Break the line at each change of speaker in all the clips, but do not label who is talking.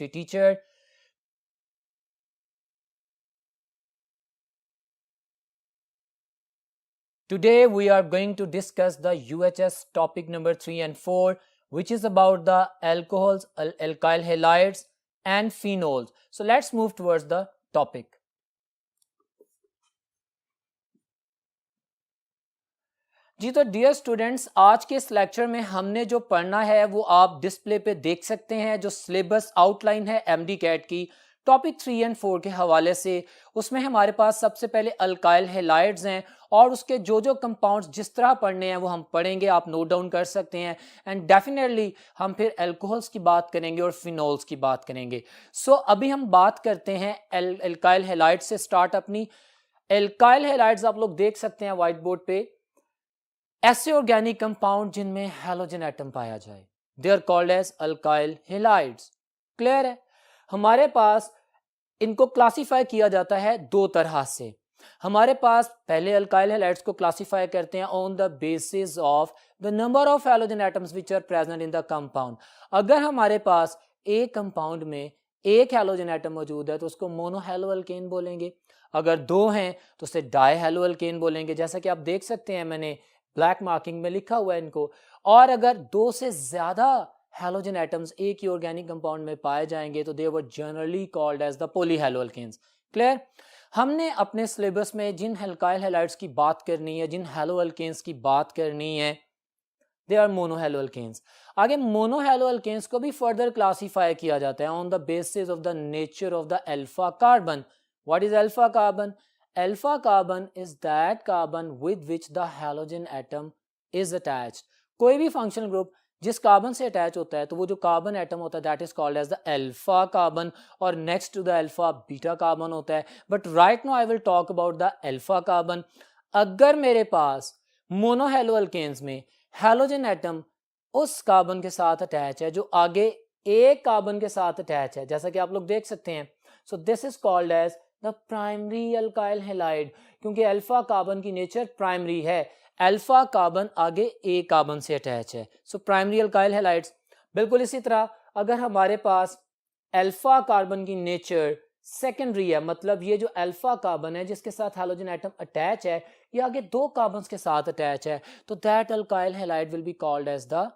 chemistry teacher. Today we are going to discuss the UHS topic number 3 and 4, which is about the alcohols, alkyl halides and phenols. So let's move towards the topic. जी तो dear students, आज के इस lecture में हमने जो पढ़ना है वो आप डिस्प्ले पे देख सकते हैं. जो सिलेबस आउटलाइन है एमडी कैट की टॉपिक 3 एंड 4 के हवाले से, उसमें हमारे पास सबसे पहले अल्काइल हैलाइड्स हैं और उसके जो कंपाउंड्स जिस तरह पढ़ने हैं वो हम पढ़ेंगे, आप नोट डाउन कर सकते हैं. एंड डेफिनेटली हम फिर अल्कोहल्स की बात करेंगे और फिनोल्स की बात करेंगे. सो अभी हम बात करते हैं अल्काइल हैलाइड्स से स्टार्ट अपनी. अल्काइल हैलाइड्स आप लोग देख सकते हैं व्हाइट बोर्ड पे, ऐसे ऑर्गेनिक कंपाउंड जिनमें हैलोजन एटम पाया जाए, they are called as alkyl halides. Clear है? हमारे पास इनको क्लासिफाई किया जाता है दो तरह से. हमारे पास पहले अल्काइल हैलाइड्स को क्लासिफाई करते हैं on the basis of the number of halogen atoms which are present in the compound. अगर हमारे पास एक कंपाउंड में एक हैलोजन एटम मौजूद है तो उसको मोनोहैलोअल्केन बोलेंगे. अगर दो हैं तो उसे डाइहैलोअल्केन बोलेंगे, जैसा कि आप देख सकते हैं मैंने ब्लैक मार्किंग में लिखा हुआ है इनको. और अगर दो से ज्यादा हैलोजन एटम्स एक ही ऑर्गेनिक कंपाउंड में पाए जाएंगे तो they were generally called as the polyhaloalkanes. Clear? हमने अपने सिलेबस में जिन अल्काइल हैलाइड्स की बात करनी है, जिन हैलोअल्केन्स की बात करनी है, दे आर मोनोहैलोअल्केन्स. आगे मोनोहैलोअल्केन्स को भी फर्दर क्लासिफाई किया जाता है on the basis of the nature of the alpha carbon. What is alpha carbon? Alpha carbon is that carbon with which the halogen atom is attached. कोई भी फंक्शनल ग्रुप जिस carbon से attach होता है तो वो जो कार्बन एटम होता है that is called as the alpha carbon, और next to the alpha beta carbon होता है. But right now I will talk about the alpha carbon. अगर मेरे पास मोनोहैलोअल्केन्स में हैलोजन एटम उस कार्बन के साथ अटैच है जो आगे एक कार्बन के साथ अटैच है, जैसा कि आप लोग देख सकते हैं, so this is called as the primary alkyl halide. क्योंकि अल्फा कार्बन की नेचर प्राइमरी है, अल्फा कार्बन आगे ए कार्बन से अटैच है, सो प्राइमरी अल्काइल हैलाइड्स. बिल्कुल इसी तरह अगर हमारे पास अल्फा कार्बन की नेचर सेकेंडरी है, मतलब ये जो अल्फा कार्बन है जिसके साथ हैलोजन एटम अटैच है ये आगे दो कार्बन के साथ अटैच है, तो that alkyl halide will be called as the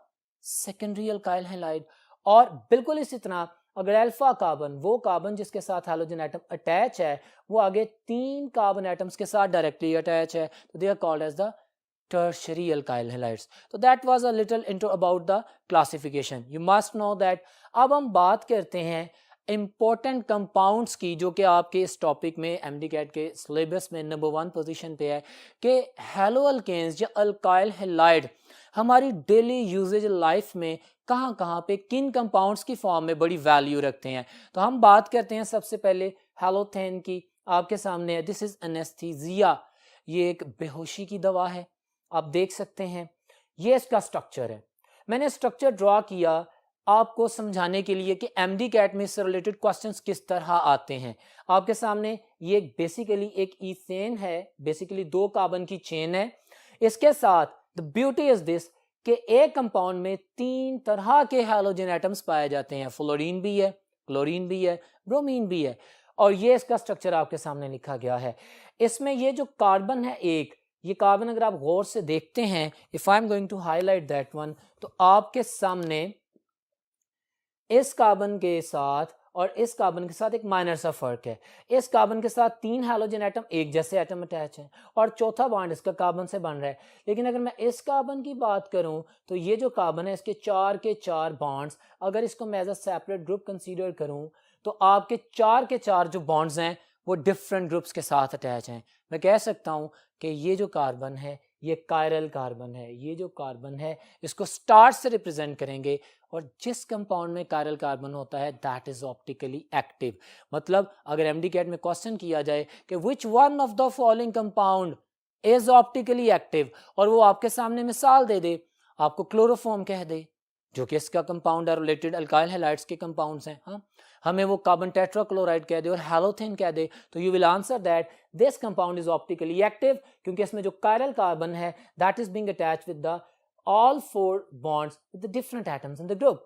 secondary alkyl halide. और बिल्कुल इसी तरह अगर अल्फा कार्बन, वो कार्बन जिसके साथ हैलोजन एटम अटैच है, वो आगे तीन कार्बन एटम्स के साथ डायरेक्टली अटैच है, तो they are called as the tertiary alkyl halides. तो that was a little intro about the classification. You must know that. अब हम बात करते हैं इंपॉर्टेंट कंपाउंड्स की जो कि आपके इस टॉपिक में एमडी कैट के सिलेबस में नंबर 1 पोजीशन पे है कि हैलोअल्केन्स या अल्काइल हैलाइड हमारी डेली यूजेज लाइफ में कहाँ पे किन कंपाउंड्स की फॉर्म में बड़ी वैल्यू रखते हैं. तो हम बात करते हैं सबसे पहले हैलोथेन की. आपके सामने है, दिस इज एनेस्थीसिया. ये एक बेहोशी की दवा है, आप देख सकते हैं. ये इसका स्ट्रक्चर है. मैंने स्ट्रक्चर ड्रॉ किया आपको समझाने के लिए कि एमडी कैट में इससे रिलेटेड क्वेश्चंस किस तरह आते हैं. आपके सामने ये बेसिकली एक ईथेन है, बेसिकली दो कार्बन की चेन है. इसके साथ द ब्यूटी इज दिस कि एक कंपाउंड में तीन तरह के हैलोजन एटम्स पाए जाते हैं. फ्लोरीन भी है, क्लोरीन भी है, ब्रोमीन भी है, और ये इसका स्ट्रक्चर आपके सामने लिखा गया है. इसमें ये जो कार्बन है एक, ये कार्बन अगर आप गौर से देखते हैं, if I am going to highlight that one, तो आपके सामने इस कार्बन के साथ और इस कार्बन के साथ एक माइनर सा फर्क है. इस कार्बन के साथ तीन हैलोजन एटम एक जैसे एटम अटैच है और चौथा बॉन्ड इसका कार्बन से बन रहा है. लेकिन अगर मैं इस कार्बन की बात करूं तो ये जो कार्बन है इसके के चार बॉन्ड्स, अगर इसको मैं as a separate group consider करूं तो आपके के चार जो बॉन्ड्स हैं वो डिफरेंट ग्रुप्स के साथ अटैच हैं. मैं कह सकता हूं कि ये जो कार्बन है ये कायरल कार्बन है. ये जो कार्बन है इसको स्टार से रिप्रेजेंट करेंगे, और जिस कंपाउंड में कायरल कार्बन होता है दैट इज ऑप्टिकली एक्टिव. मतलब अगर एमडी कैट में क्वेश्चन किया जाए कि विच one of the following compound is optically active, और वो आपके सामने मिसाल दे दे, आपको क्लोरोफॉर्म कह दे जो कि इसका कंपाउंड है, रिलेटेड अल्काइल हैलाइड्स के कंपाउंड्स हैं, हाँ, हमें वो कार्बन टेट्राक्लोराइड कह दे और हैलोथेन कह दे, तो you will answer that this compound is optically active, क्योंकि इसमें जो कायरल कार्बन है that is being attached with the all four bonds with the different atoms in the group.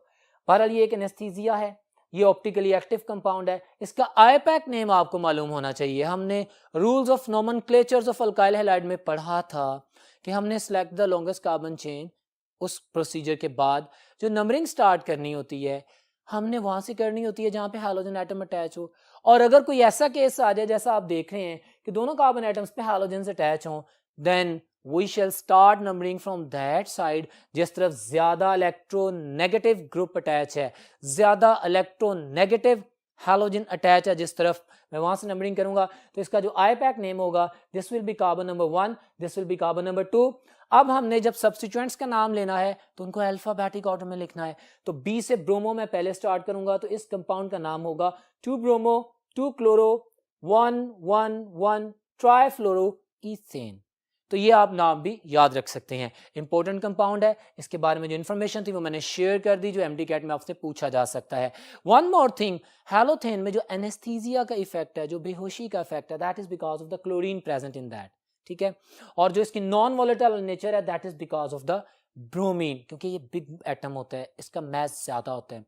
बहरहाल ये एक एनेस्थीसिया है. ये ऑप्टिकली एक्टिव कंपाउंड है। इसका आईपैक नेम आपको मालूम होना चाहिए। हमने rules of nomenclatures of alkyl halide में पढ़ा था कि हमने select the longest carbon chain, उस प्रोसीजर के बाद जो नंबरिंग स्टार्ट करनी होती है हमने वहां से करनी होती है जहां पे हाइड्रोजन एटम अटैच हो। और अगर कोई ऐसा केस आ जाए जैसा आप देख रहे हैं कि दोनों कार्बन एटम्स पे हाइड्रोजन से अटैच हों, then we shall start numbering from that side जिस तरफ ज्यादा इलेक्ट्रोनेगेटिव ग्रुप अटैच है, ज्यादा इलेक्ट्रोनेगेटिव हाइड्रोजन अटैच है जिस तरफ, मैं वहां से नंबरिंग करूंगा। तो इसका जो आईपैक नेम होगा, this will be carbon number 1, this will be carbon number 2। अब हमने जब सब्स्टिट्यूएंट्स का नाम लेना है तो उनको अल्फाबेटिक ऑर्डर में लिखना है। तो बी से ब्रोमो मैं पहले स्टार्ट करूंगा, तो इस कंपाउंड का नाम होगा 2 ब्रोमो 2 क्लोरो 1 1 1 ट्राइफ्लोरो ईथेन। तो ये आप नाम भी याद रख सकते हैं। इंपॉर्टेंट कंपाउंड है, इसके बारे में जो इन्फॉर्मेशन थी वो मैंने शेयर कर दी, जो एमडीकैट में आपसे पूछा जा सकता है। वन मोर थिंग, हैलोथेन में जो एनेस्थीसिया का इफेक्ट है, जो बेहोशी का इफेक्ट है, that is because of the chlorine present in that, ठीक है। और जो इसकी नॉन वोलेटाइल नेचर है, that is because of the bromine, क्योंकि ये बिग एटम होता है, इसका मास ज्यादा होता है।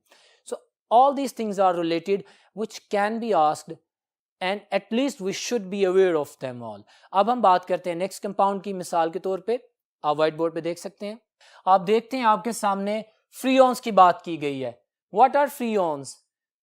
So all these things are related which can be asked and at least we should be aware of them all. अब हम बात करते हैं नेक्स्ट कंपाउंड की। मिसाल के तौर पे आप व्हाइट बोर्ड पे देख सकते हैं, आप देखते हैं आपके सामने फ्रीऑन्स की बात की गई है। What are freons?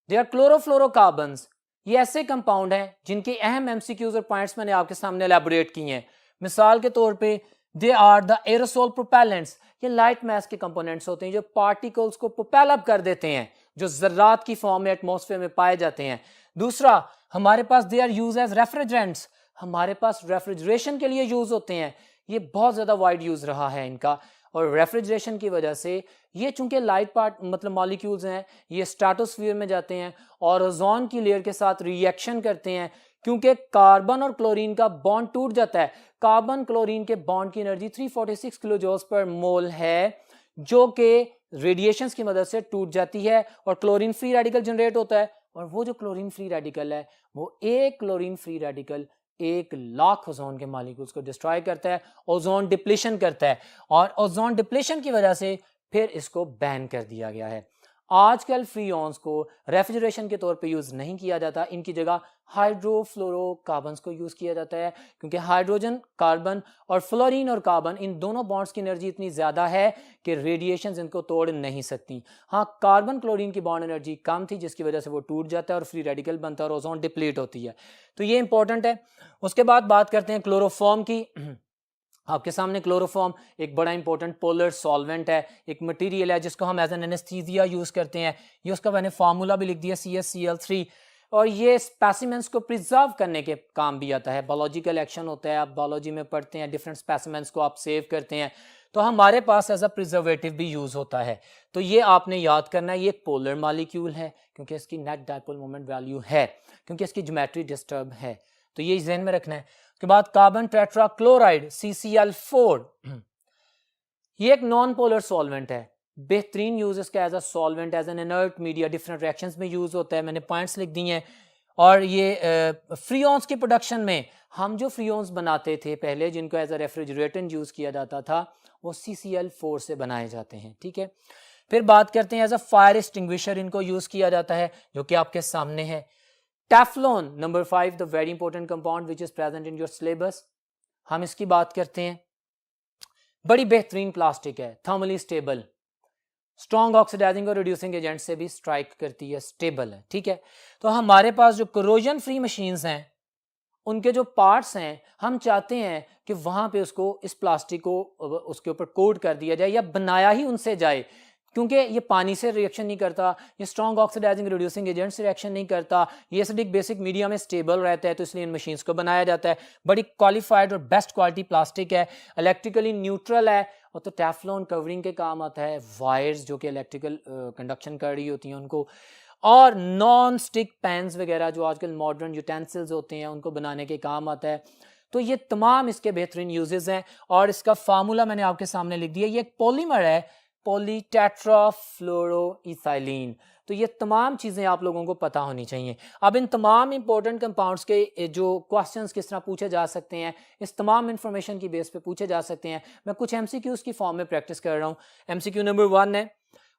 They are chlorofluorocarbons. ये ऐसे कंपाउंड हैं जिनके अहम एमसीक्यूज और पॉइंट्स मैंने आपके सामने एलैबोरेट किए हैं। मिसाल के तौर पे they are the aerosol propellants. ये लाइट मास के कंपोनेंट्स होते हैं जो पार्टिकल्स को प्रोपेल अप कर देते हैं, जो जर्रात की फॉर्म में एटमॉस्फेयर में पाए जाते हैं। दूसरा, हमारे पास they are use as refrigerants, हमारे पास रेफ्रिजरेशन के लिए यूज होते हैं। ये बहुत ज्यादा वाइड यूज रहा है इनका, और रेफ्रिजरेशन की वजह से ये चूंकि लाइट पार्ट मतलब मॉलिक्यूल्स हैं, ये स्ट्रेटोस्फीयर में जाते हैं और ओजोन की लेयर के साथ रिएक्शन करते हैं। क्योंकि कार्बन और क्लोरीन का बॉन्ड टूट जाता है, कार्बन क्लोरीन के बॉन्ड की एनर्जी 346 किलो जूल्स पर मोल है, जो कि रेडिएशंस की मदद से टूट जाती है और क्लोरीन फ्री रेडिकल जनरेट होता है। और वो जो क्लोरीन फ्री रेडिकल है, वो एक क्लोरीन फ्री रेडिकल 1,00,000 ओजोन के मॉलिक्यूल्स को डिस्ट्रॉय करता है, ओजोन डिप्लीशन करता है, और ओजोन डिप्लीशन की वजह से फिर इसको बैन कर दिया गया है। आजकल फ्रीऑन्स को रेफ्रिजरेशन के तौर पे यूज नहीं किया जाता, इनकी जगह हाइड्रोफ्लोरोकार्बन्स को यूज किया जाता है, क्योंकि हाइड्रोजन कार्बन और फ्लोरीन और कार्बन, इन दोनों बॉन्ड्स की एनर्जी इतनी ज्यादा है कि रेडिएशंस इनको तोड़ नहीं सकती। हाँ, कार्बन क्लोरीन की बॉन्ड एनर्जी कम थी, जिसकी वजह से वो टूट जाता है और फ्री रेडिकल बनता है और ओजोन डिप्लीट होती है। तो ये इंपॉर्टेंट है। उसके बाद बात करते हैं क्लोरोफॉर्म की। आपके सामने क्लोरोफॉर्म एक बड़ा इंपॉर्टेंट पोलर सॉल्वेंट है, एक मटेरियल है जिसको हम एज एन एनेस्थीसिया यूज करते हैं। ये उसका मैंने फार्मूला भी लिख दिया, CaCl3। और ये स्पेसिमेंस को प्रिजर्व करने के काम भी आता है, बायोलॉजिकल एक्शन होता है, आप बायोलॉजी में पढ़ते हैं, डिफरेंट स्पेसिमेंस को आप सेव करते हैं, तो हमारे पास एज अ प्रिजर्वेटिव भी यूज होता है। तो ये आपने याद करना है, ये एक पोलर मॉलिक्यूल है क्योंकि इसकी नेट डायपोल मोमेंट वैल्यू है, क्योंकि इसकी ज्योमेट्री डिस्टर्ब है, तो ये ध्यान में रखना है। उसके बाद कार्बन टेट्रा क्लोराइड CCl4, ये एक नॉन पोलर सॉल्वेंट है, बेहतरीन यूज इसका as a solvent, as an inert media, different reactions में यूज होता है, मैंने पॉइंट्स लिख दिए हैं। और ये फ्रीऑन्स की प्रोडक्शन में हम जो फ्रीऑन्स बनाते थे पहले, जिनको एज अ रेफ्रिजरेटेंट यूज किया जाता था, वो CCl4 से बनाए जाते हैं, ठीक है। फिर बात करते हैं एज अ फायर एक्सटिंग्विशर इनको यूज किया जाता है, जो कि आपके सामने है। Teflon number 5, the very important compound which is present in your syllabus, हम इसकी बात करते हैं। बड़ी बेहतरीन प्लास्टिक है, थर्मली स्टेबल, स्ट्रॉन्ग ऑक्सीडाइजिंग और रिड्यूसिंग एजेंट से भी स्ट्राइक करती है, स्टेबल है, ठीक है। तो हमारे पास जो कोरोजन फ्री मशीन्स हैं, उनके जो पार्ट्स हैं, हम चाहते हैं कि वहां पे उसको, इस प्लास्टिक को उसके ऊपर कोट कर दिया जाए या बनाया ही उनसे जाए, क्योंकि ये पानी से रिएक्शन नहीं करता, ये स्ट्रॉन्ग ऑक्सीडाइजिंग रिड्यूसिंग एजेंट से रिएक्शन नहीं करता, ये एसिडिक बेसिक मीडिया में स्टेबल रहता है, तो इसलिए इन मशीन्स को बनाया जाता है। बड़ी क्वालिफाइड और बेस्ट क्वालिटी प्लास्टिक है, इलेक्ट्रिकली न्यूट्रल है, और तो टेफ्लॉन कवरिंग के काम आता है, वायर्स जो कि इलेक्ट्रिकल कंडक्शन कर रही होती हैं उनको, और नॉन स्टिक पैन्स वगैरह जो आजकल मॉडर्न यूटेंसिल्स होते हैं उनको बनाने के काम आता है। तो ये तमाम इसके बेहतरीन यूजेस हैं, और इसका फार्मूला मैंने आपके सामने लिख दिया। ये एक पॉलीमर है, पॉलीटेट्राफ्लोरोइथाइलीन। तो ये तमाम चीज़ें आप लोगों को पता होनी चाहिए। अब इन तमाम इंपॉर्टेंट कंपाउंड्स के जो क्वेश्चंस किस तरह पूछे जा सकते हैं, इस तमाम इंफॉर्मेशन की बेस पे पूछे जा सकते हैं। मैं कुछ MCQs की फॉर्म में प्रैक्टिस कर रहा हूँ। MCQ नंबर 1 है,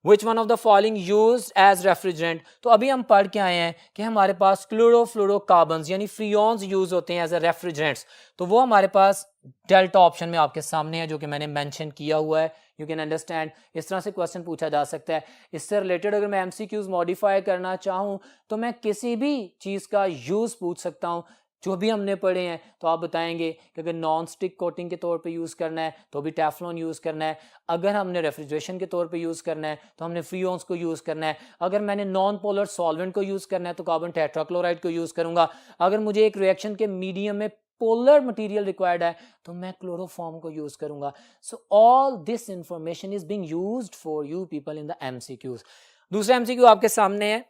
which one of the following used as refrigerant. तो अभी हम पढ़ के आए हैं कि हमारे पास क्लोरोफ्लोरोकार्बन यानी फ्रियोन्स यूज होते हैं एज ए रेफ्रिजरेंट्स। तो वो हमारे पास डेल्टा ऑप्शन में आपके सामने है जो कि मैंने मेंशन किया हुआ है। यू कैन अंडरस्टैंड, इस तरह से क्वेश्चन पूछा जा सकता है। इससे रिलेटेड अगर मैं एमसीक्यूज मॉडिफाई करना चाहूँ तो मैं किसी भी चीज़ का यूज़ पूछ सकता हूँ जो भी हमने पढ़े हैं। तो आप बताएंगे कि अगर नॉन स्टिक कोटिंग के तौर पे यूज़ करना है तो भी टेफ्लॉन यूज़ करना है, अगर हमने रेफ्रिजरेशन के तौर पे यूज़ करना है तो हमने फ्रीओन्स को यूज़ करना है, अगर मैंने नॉन पोलर सॉल्वेंट को यूज़ करना है तो कार्बन टेट्राक्लोराइड को यूज़ करूंगा, अगर मुझे एक रिएक्शन के मीडियम में पोलर मटेरियल रिक्वायर्ड है तो मैं क्लोरोफॉर्म को यूज करूंगा। So all this information is being used for you people in the MCQs. दूसरा एमसीक्यू आपके सामने है,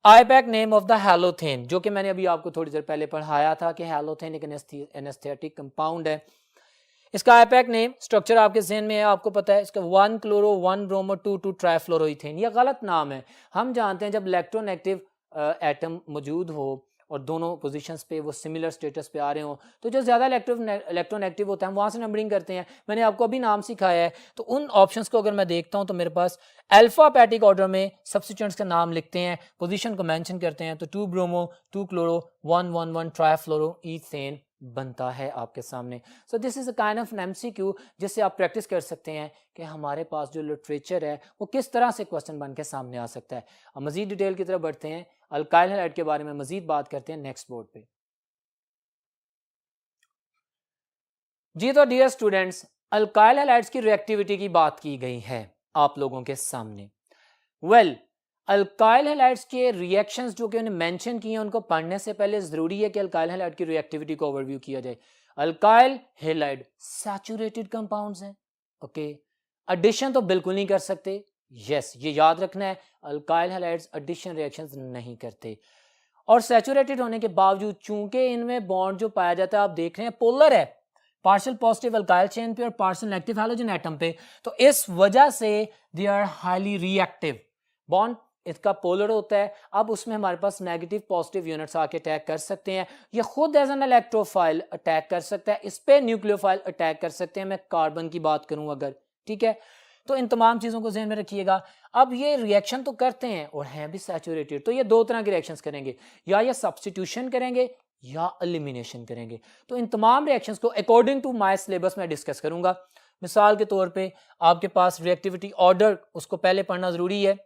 आईपैक नेम ऑफ द हैलोथेन, जो कि मैंने अभी आपको थोड़ी देर पहले पढ़ाया था कि हैलोथेन एक एनेस्थेटिक कंपाउंड है। इसका आईपैक नेम स्ट्रक्चर आपके जहन में है, आपको पता है इसका 1 क्लोरो 1 ब्रोमो 2 ट्राइफ्लोरोइथेन। ये गलत नाम है। हम जानते हैं जब इलेक्ट्रोनेगेटिव एटम मौजूद हो और दोनों पोजीशंस पे वो सिमिलर स्टेटस पे आ रहे हो तो जो ज़्यादा इलेक्ट्रोनेगेटिव होता है हम वहाँ से नंबरिंग करते हैं। मैंने आपको अभी नाम सिखाया है। तो उन ऑप्शंस को अगर मैं देखता हूँ तो मेरे पास अल्फाबेटिक ऑर्डर में सब्स्टिट्यूएंट्स का नाम लिखते हैं, पोजीशन को मेंशन करते हैं, तो 2 ब्रोमो 2 क्लोरो 1 ट्राइफ्लोरो ईथेन बनता है आपके सामने। सो this is a kind of MCQ जिससे आप प्रैक्टिस कर सकते हैं कि हमारे पास जो लिटरेचर है वो किस तरह से क्वेश्चन बन के सामने आ सकता है। अब मजीद डिटेल की तरफ बढ़ते हैं, अल्काइल हैलाइड के बारे में मजीद बात करते हैं नेक्स्ट बोर्ड पे। जी तो डियर स्टूडेंट्स, अल्काइल हैलाइड्स की रिएक्टिविटी की बात की गई है आप लोगों के सामने। वेल अल्काइल हैलाइड्स के रिएक्शंस जो कि उन्हें मेंशन किए हैं उनको पढ़ने से पहले जरूरी है कि अल्काइल हैलाइड की रिएक्टिविटी को ओवरव्यू किया जाए। अल्काइल हैलाइड सैचुरेटेड कंपाउंड्स हैं, ओके। एडिशन तो बिल्कुल नहीं कर सकते, यस ये याद रखना है, अल्काइल हैलाइड्स एडिशन रिएक्शंस नहीं करते। और सैचुरेटेड होने के बावजूद चूंकि इनमें बॉन्ड जो पाया जाता है आप देख रहे हैं पोलर है, पार्शियल पॉजिटिव अल्काइल चेन पे और पार्शियल नेगेटिव हैलोजन एटम पे, तो इस वजह से they are highly reactive. Bond इसका पोलर होता है, अब उसमें हमारे पास नेगेटिव पॉजिटिव यूनिट्स आके अटैक कर सकते हैं। ये खुद एज एन इलेक्ट्रोफाइल अटैक कर सकता है, इस पे न्यूक्लियोफाइल अटैक कर सकते हैं। मैं कार्बन की बात करूं अगर, ठीक है, तो इन तमाम चीजों को ध्यान में रखिएगा। अब ये रिएक्शन तो करते हैं और हैं भी सैचुरेटेड, तो ये दो तरह के रिएक्शंस करेंगे, या ये सब्स्टिट्यूशन करेंगे या एलिमिनेशन करेंगे। तो इन तमाम रिएक्शंस को अकॉर्डिंग टू माय सिलेबस में डिस्कस करूंगा। मिसाल के तौर पे आपके पास रिएक्टिविटी ऑर्डर उसको पहले पढ़ना जरूरी है।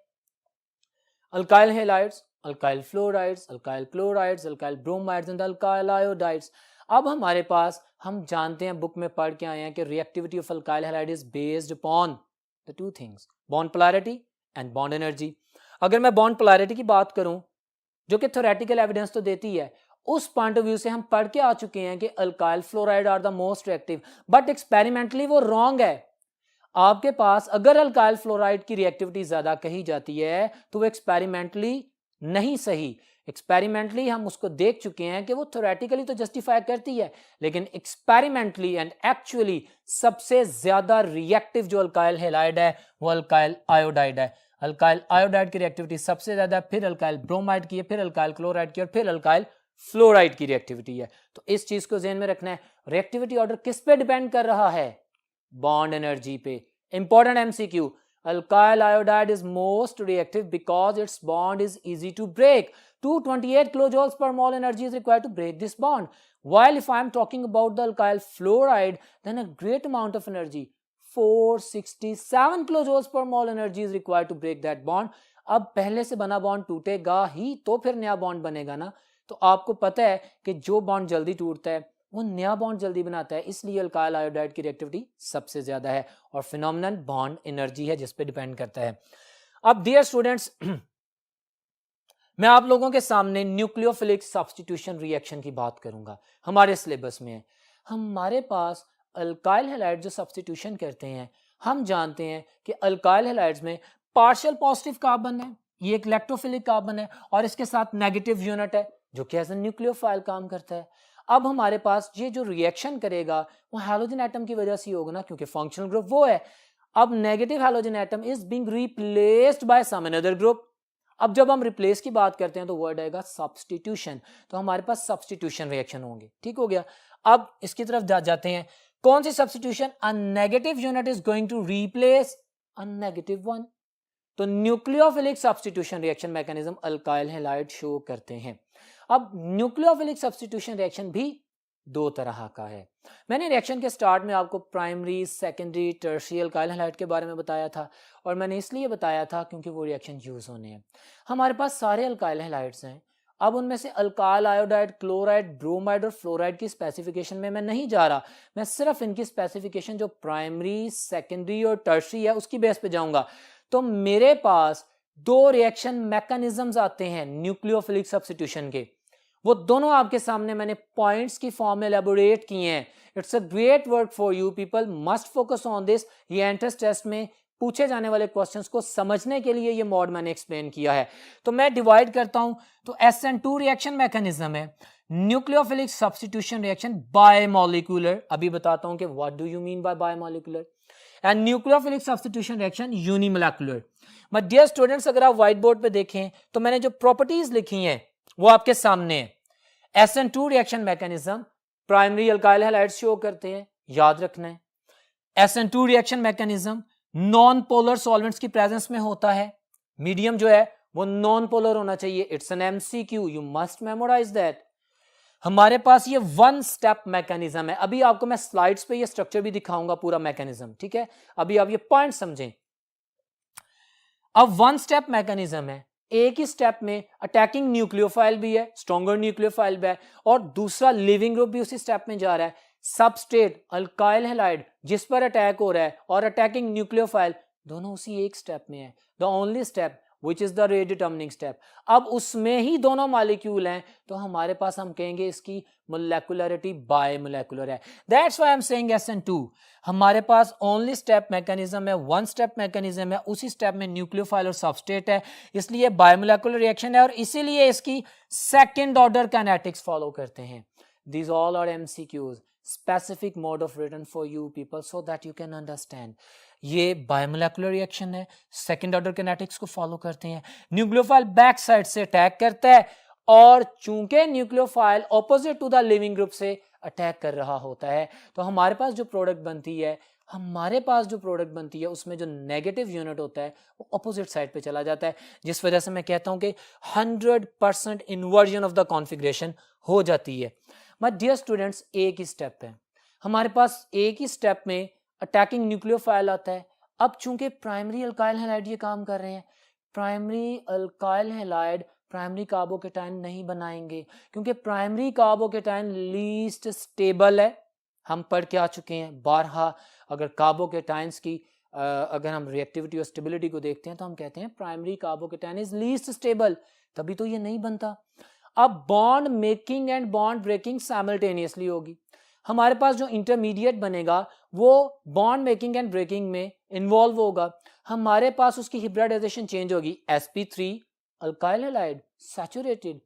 Alkyl halides, alkyl fluorides, alkyl chlorides, alkyl bromides and alkyl iodides. अब हमारे पास, हम जानते हैं बुक में पढ़ के आए हैं कि reactivity of alkyl halide is based upon the two things, bond polarity and bond energy. अगर मैं बॉन्ड पोलैरिटी की बात करूं जो कि थ्योरेटिकल एविडेंस तो देती है, उस पॉइंट ऑफ व्यू से हम पढ़ के आ चुके हैं कि alkyl fluoride are the most reactive, but experimentally वो रॉन्ग है। आपके पास अगर अल्काइल फ्लोराइड की रिएक्टिविटी ज्यादा कही जाती है तो वो एक्सपेरिमेंटली नहीं सही। एक्सपेरिमेंटली हम उसको देख चुके हैं कि वो थ्योरेटिकली तो जस्टिफाई करती है, लेकिन एक्सपेरिमेंटली एंड एक्चुअली सबसे ज्यादा रिएक्टिव जो अल्काइल हैलाइड है वो अल्काइल आयोडाइड है। अल्काइल आयोडाइड की रिएक्टिविटी सबसे ज्यादा, फिर अल्काइल ब्रोमाइड की है, फिर अल्काइल क्लोराइड की और फिर अल्काइल फ्लोराइड की रिएक्टिविटी है। तो इस चीज को ध्यान में रखना है। रिएक्टिविटी ऑर्डर किस पे डिपेंड कर रहा है? बॉन्ड एनर्जी पे। Important MCQ, alkyl iodide is most reactive because its bond is easy to break. 228 kilojoules per mole energy is required to break this bond, while if I am talking about the alkyl fluoride then a great amount of energy, 467 kilojoules per mole energy is required to break that bond. अब पहले से बना bond टूटेगा ही तो फिर नया bond बनेगा ना। तो आपको पता है कि जो बॉन्ड जल्दी टूटता है वो नया बॉन्ड जल्दी बनाता है, इसलिए अल्काइल आयोडाइड की रिएक्टिविटी सबसे ज्यादा है और फिनोमिनन बॉन्ड एनर्जी है जिस पे डिपेंड करता है। अब डियर स्टूडेंट्स, मैं आप लोगों के सामने न्यूक्लियोफिलिक सब्स्टिट्यूशन रिएक्शन की बात करूंगा। हमारे सिलेबस में है, हमारे पास अल्काइल हैलाइड जो सब्स्टिट्यूशन करते हैं, हम जानते हैं कि अल्काइल हैलाइड्स में पार्शियल पॉजिटिव कार्बन है, ये एक इलेक्ट्रोफिलिक कार्बन है, और इसके साथ नेगेटिव यूनिट है जो कि एज ए न्यूक्लियोफाइल काम करता है। अब हमारे पास ये जो रिएक्शन करेगा वो हैलोजन एटम की वजह से होगा ना, क्योंकि फंक्शनल ग्रुप वो है। अब negative halogen atom is being replaced by some another group. अब जब हम रिप्लेस की बात करते हैं तो वर्ड आएगा सब्स्टिट्यूशन, तो हमारे पास सब्स्टिट्यूशन रिएक्शन होंगे। ठीक हो गया। अब इसकी तरफ जाते हैं। कौन सी substitution? A negative unit is going to replace a negative one. तो nucleophilic substitution reaction mechanism alkyl halide show करते हैं। अब न्यूक्लियोफिलिक सब्स्टिट्यूशन रिएक्शन भी दो तरह का है। मैंने रिएक्शन के स्टार्ट में आपको primary, secondary, tertiary alkyl halide के बारे में बताया था, और मैंने इसलिए बताया था क्योंकि वो रिएक्शन यूज होने हैं। हमारे पास सारे अल्काइल हैलाइड्स हैं। अब उनमें से अल्काइल आयोडाइड, क्लोराइड, ब्रोमाइड और फ्लोराइड की स्पेसिफिकेशन में मैं नहीं जा रहा। मैं सिर्फ इनकी स्पेसिफिकेशन जो प्राइमरी, सेकेंडरी और टर्शियरी है उसकी बेस पे जाऊंगा। तो मेरे पास दो रिएक्शन मैकेनिज्म्स आते हैं न्यूक्लियोफिलिक सब्स्टिट्यूशन के। वो दोनों आपके सामने मैंने पॉइंट्स की फॉर्म में एलैबोरेट किए हैं। It's a great work for you people, must focus on this. ये एंट्रेंस टेस्ट में पूछे जाने वाले क्वेश्चंस को समझने के लिए ये मॉड मैंने एक्सप्लेन किया है। तो मैं डिवाइड करता हूं, तो SN2 रिएक्शन मैकेनिज्म है न्यूक्लियोफिलिक सब्स्टिट्यूशन रिएक्शन बायमॉलिक्यूलर। अभी बताता हूं कि what do you mean by bimolecular. And nucleophilic substitution reaction unimolecular. But dear students, अगर आप व्हाइट बोर्ड पे देखें तो मैंने जो प्रॉपर्टीज लिखी हैं वो आपके सामने है। SN2 reaction mechanism primary alkyl halide show करते हैं, याद रखना है। SN2 reaction mechanism non polar solvents की प्रेजेंस में होता है। मीडियम जो है वो नॉन पोलर होना चाहिए। It's an MCQ, you must memorise that. हमारे पास ये वन स्टेप मैकेनिज्म है। अभी आपको मैं स्लाइड्स पे ये स्ट्रक्चर भी दिखाऊंगा, पूरा मैकेनिज्म, ठीक है। अभी आप ये पॉइंट समझें। अब वन स्टेप मैकेनिज्म है, एक ही स्टेप में अटैकिंग न्यूक्लियोफाइल भी है, स्ट्रॉन्गर न्यूक्लियोफाइल भी है, और दूसरा लिविंग ग्रुप भी उसी स्टेप में जा रहा है। सबस्ट्रेट अल्काइल हैलाइड जिस पर अटैक हो रहा है और अटैकिंग न्यूक्लियोफाइल दोनों उसी एक स्टेप में है। The only step which is the rate determining step. अब उसमें ही दोनों मॉलिक्यूल हैं, तो हमारे पास हम कहेंगे इसकी मोलेकुलरिटी बायमोलेकुलर है। That's why I am saying SN2। हमारे पास ओनली स्टेप मैकेनिज्म है, वन स्टेप मैकेनिज्म है, उसी स्टेप में न्यूक्लियोफाइल और सबस्ट्रेट है, इसलिए बायमोलेकुलर रिएक्शन है, और इसीलिए इसकी सेकंड ऑर्डर काइनेटिक्स फॉलो करते हैं। These all are MCQs, specific mode of written for you people so that you can understand. ये बायोमोलेकुलर रिएक्शन है, सेकंड ऑर्डर किनेटिक्स को फॉलो करते हैं। न्यूक्लियोफाइल बैक साइड से अटैक करता है, और चूंकि nucleophile opposite to the leaving group से अटैक कर रहा होता है, तो हमारे पास जो प्रोडक्ट बनती है उसमें जो नेगेटिव यूनिट होता है वो ऑपोजिट साइड पे चला जाता है, जिस वजह से मैं कहता हूं कि 100% इन्वर्जन ऑफ द कॉन्फ़िगरेशन हो जाती है। माय डियर स्टूडेंट्स, एक ही स्टेप है हमारे पास, एक ही स्टेप में अटैकिंग न्यूक्लियोफाइल आता है। अब चूंकि प्राइमरी अल्काइल हैलाइड ये काम कर रहे हैं, primary alkyl halide primary carbocation नहीं बनाएंगे, क्योंकि प्राइमरी कार्बोकेटाइन लीस्ट स्टेबल है। हम पढ़ के आ चुके हैं बारहा। अगर कार्बोकेटाइंस की अगर हम रिएक्टिविटी और स्टेबिलिटी को देखते हैं तो हम कहते हैं primary carbocation is least stable, तभी तो ये नहीं बनता। अब bond making and bond breaking simultaneously होगी। हमारे पास जो इंटरमीडिएट बनेगा वो बॉन्ड मेकिंग एंड ब्रेकिंग में इन्वॉल्व होगा। हमारे पास उसकी हिब्रिडाइजेशन चेंज होगी। sp3 alkyl halide, saturated,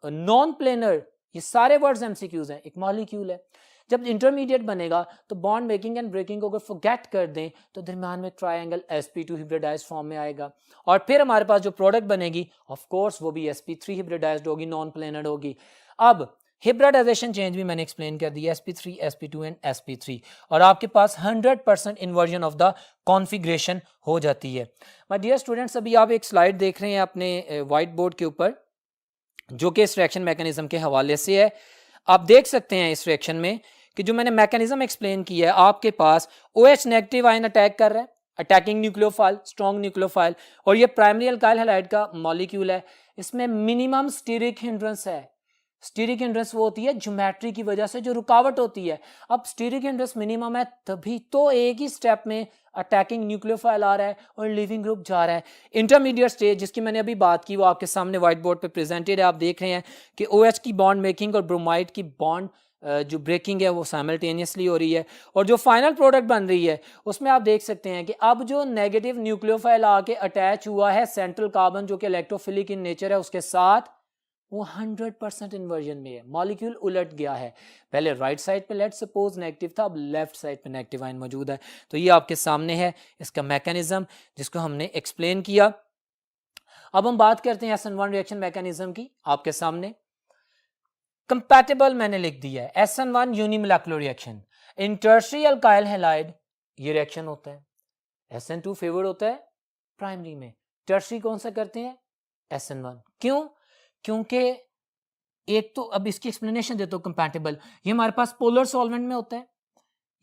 non planar, ये सारे वर्ड्स MCQs हैं, एक मॉलिक्यूल है। जब इंटरमीडिएट बनेगा तो बॉन्ड मेकिंग एंड ब्रेकिंग को अगर फॉरगेट कर दें तो दरम्यान में ट्रायंगल sp2 हिब्रिडाइज्ड फॉर्म में आएगा, और फिर हमारे पास जो प्रोडक्ट बनेगी ऑफ कोर्स वो भी sp3 हिब्रिडाइज्ड होगी, नॉन प्लेनर होगी। अब हिब्रिडाइजेशन चेंज भी मैंने एक्सप्लेन कर दी, sp3, sp2 एंड sp3, और आपके पास 100% इन्वर्जन ऑफ द कॉन्फ़िगरेशन हो जाती है। माय डियर स्टूडेंट्स, अभी आप एक स्लाइड देख रहे हैं अपने व्हाइट बोर्ड के ऊपर, जो कि इस रिएक्शन मैकेनिज्म के हवाले से है। आप देख सकते हैं इस रिएक्शन में कि जो मैंने मैकेनिज्म एक्सप्लेन किया है, आपके पास OH नेगेटिव आयन अटैक कर रहा है, अटैकिंग न्यूक्लियोफाइल, स्ट्रॉन्ग न्यूक्लियोफाइल, और ये प्राइमरी अल्काइल हैलाइड का मॉलिक्यूल है। इसमें मिनिमम स्टीरिक हिंड्रेंस है। स्टीरिक हिंड्रेंस वो होती है ज्योमेट्री की वजह से जो रुकावट होती है। अब स्टीरिक हिंड्रेंस मिनिमम है, तभी तो एक ही स्टेप में अटैकिंग न्यूक्लियोफाइल आ रहा है और लिविंग ग्रुप जा रहा है। इंटरमीडिएट स्टेज जिसकी मैंने अभी बात की वो आपके सामने व्हाइट बोर्ड पे प्रेजेंटेड है। आप देख रहे हैं कि OH की बॉन्ड मेकिंग और ब्रोमाइड की बॉन्ड जो ब्रेकिंग है वो साइमल्टेनियसली हो रही है, और जो फाइनल प्रोडक्ट बन रही है उसमें आप देख सकते हैं कि अब जो नेगेटिव न्यूक्लियोफाइल आके अटैच हुआ है सेंट्रल कार्बन जो कि इलेक्ट्रोफिलिक इन नेचर है उसके साथ, वो 100% इन्वर्जन में है। मॉलिक्यूल उलट गया है, पहले राइट साइड पे लेट्स सपोज नेगेटिव था, अब लेफ्ट साइड पे नेगेटिव आयन मौजूद है। तो ये आपके सामने है इसका मैकेनिज्म जिसको हमने एक्सप्लेन किया। अब हम बात करते हैं SN1 रिएक्शन मैकेनिज्म की। आपके सामने कंपैटिबल मैंने लिख दिया है, SN1 यूनिमोलेकुलर रिएक्शन। इन टर्शियरी अल्काइल हैलाइड ये रिएक्शन होता है, SN2 फेवर्ड होता है प्राइमरी में, टर्शरी कौन सा करते हैं, SN1। क्यों? क्योंकि एक तो अब इसकी एक्सप्लेनेशन देता हूं, कंपैटिबल, ये हमारे पास पोलर सॉल्वेंट में होता है,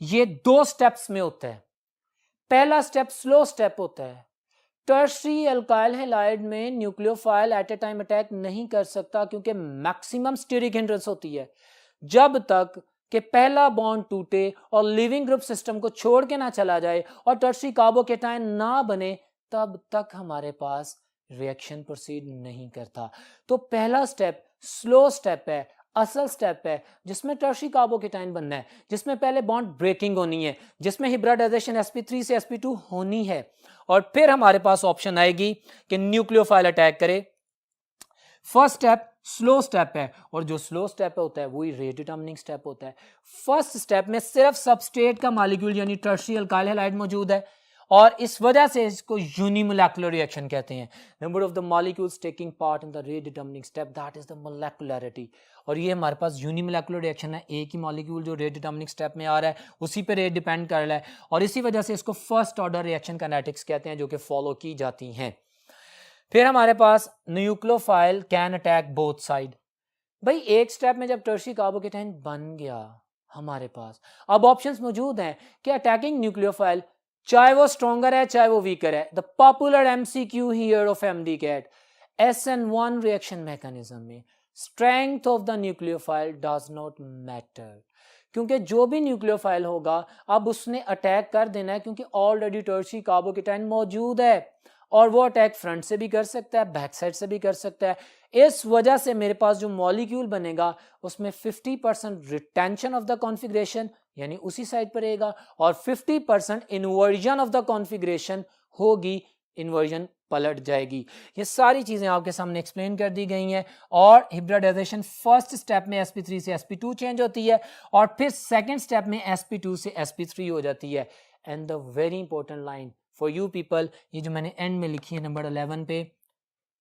ये 2 स्टेप्स में होता है। पहला स्टेप स्लो स्टेप होता है। टर्शरी अल्काइल हैलाइड में nucleophile at a time attack नहीं कर सकता क्योंकि मैक्सिमम स्टीरिक हिंड्रेंस होती है। जब तक कि पहला बॉन्ड टूटे और लिविंग ग्रुप सिस्टम को छोड़ के ना चला जाए और टर्शरी कार्बोकेटायन ना बने, तब तक हमारे पास रिएक्शन प्रोसीड नहीं करता। तो पहला स्टेप स्लो स्टेप है, असल स्टेप है, जिसमें टर्शरी कार्बोकेटायन बनना है, जिसमें पहले बॉन्ड ब्रेकिंग होनी है, जिसमें हिब्रिडाइजेशन sp3 से sp2 होनी है, और फिर हमारे पास ऑप्शन आएगी कि न्यूक्लियोफाइल अटैक करे। फर्स्ट स्टेप स्लो स्टेप है, और जो स्लो स्टेप होता है वही रेट डिटर्मिनिंग स्टेप होता है। फर्स्ट स्टेप में सिर्फ सबस्ट्रेट का मॉलिक्यूल यानी टर्शरी अल्काइल हैलाइड मौजूद है, और इस वजह से इसको यूनिमोलेकुलर रिएक्शन कहते हैं। Number of the molecules taking part in the rate determining step, that is the molecularity. और ये हमारे पास यूनिमोलेकुलर रिएक्शन है, एक ही मॉलिक्यूल जो रेट डिटर्मिनिंग स्टेप में आ रहा है उसी पे रेट डिपेंड कर रहा है, और इसी वजह से इसको फर्स्ट ऑर्डर रिएक्शन काइनेटिक्स कहते हैं, जो कि फॉलो की जाती हैं। फिर हमारे पास nucleophile can attack both side. भाई एक स्टेप में जब टर्शरी कार्बोकेटायन बन गया, हमारे पास अब ऑप्शंस मौजूद हैं कि अटैकिंग न्यूक्लियोफाइल, चाहे वो स्ट्रॉन्गर है चाहे वो वीकर है। The popular MCQ here of MDCAT, SN1 reaction mechanism में strength of the nucleophile does not matter, क्योंकि जो भी न्यूक्लियोफाइल होगा अब उसने अटैक कर देना है, क्योंकि ऑलरेडी टर्शरी कार्बोकेटायन मौजूद है, और वो अटैक फ्रंट से भी कर सकता है, बैक साइड से भी कर सकता है। इस वजह से मेरे पास जो मॉलिक्यूल बनेगा उसमें 50% रिटेंशन ऑफ द कॉन्फ़िगरेशन यानी उसी साइड पर रहेगा, और 50% इन्वर्जन ऑफ द कॉन्फ़िगरेशन होगी, इन्वर्जन पलट जाएगी। ये सारी चीजें आपके सामने एक्सप्लेन कर दी गई हैं। और हिब्रिडाइजेशन फर्स्ट स्टेप में sp3 से sp2 चेंज होती है, और फिर सेकंड स्टेप में sp2 से sp3 हो जाती है। And the very important line for you people, ये जो मैंने एंड में लिखी है नंबर 11 पे,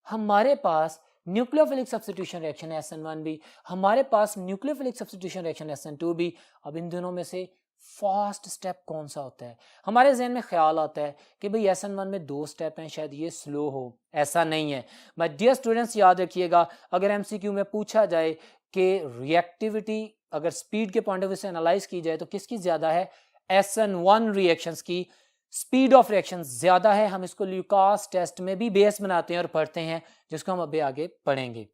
हमारे पास न्यूक्लियोफिलिक सब्स्टिट्यूशन रिएक्शन है SN1 भी, हमारे पास न्यूक्लियोफिलिक सब्स्टिट्यूशन रिएक्शन SN2 भी। अब इन दोनों में से फास्ट स्टेप कौन सा होता है? हमारे जहन में ख्याल आता है कि भाई SN1 में 2 स्टेप हैं, शायद ये स्लो हो। ऐसा नहीं है। माय डियर स्टूडेंट्स, याद रखिएगा, अगर MCQ में पूछा जाए कि रिएक्टिविटी अगर स्पीड के पॉइंट ऑफ व्यू से एनालाइज की जाए तो किसकी ज्यादा है, SN1 रिएक्शंस की स्पीड ऑफ रिएक्शन ज्यादा है। हम इसको ल्यूकास टेस्ट में भी बेस बनाते हैं और पढ़ते हैं, जिसको हम अभी आगे पढ़ेंगे।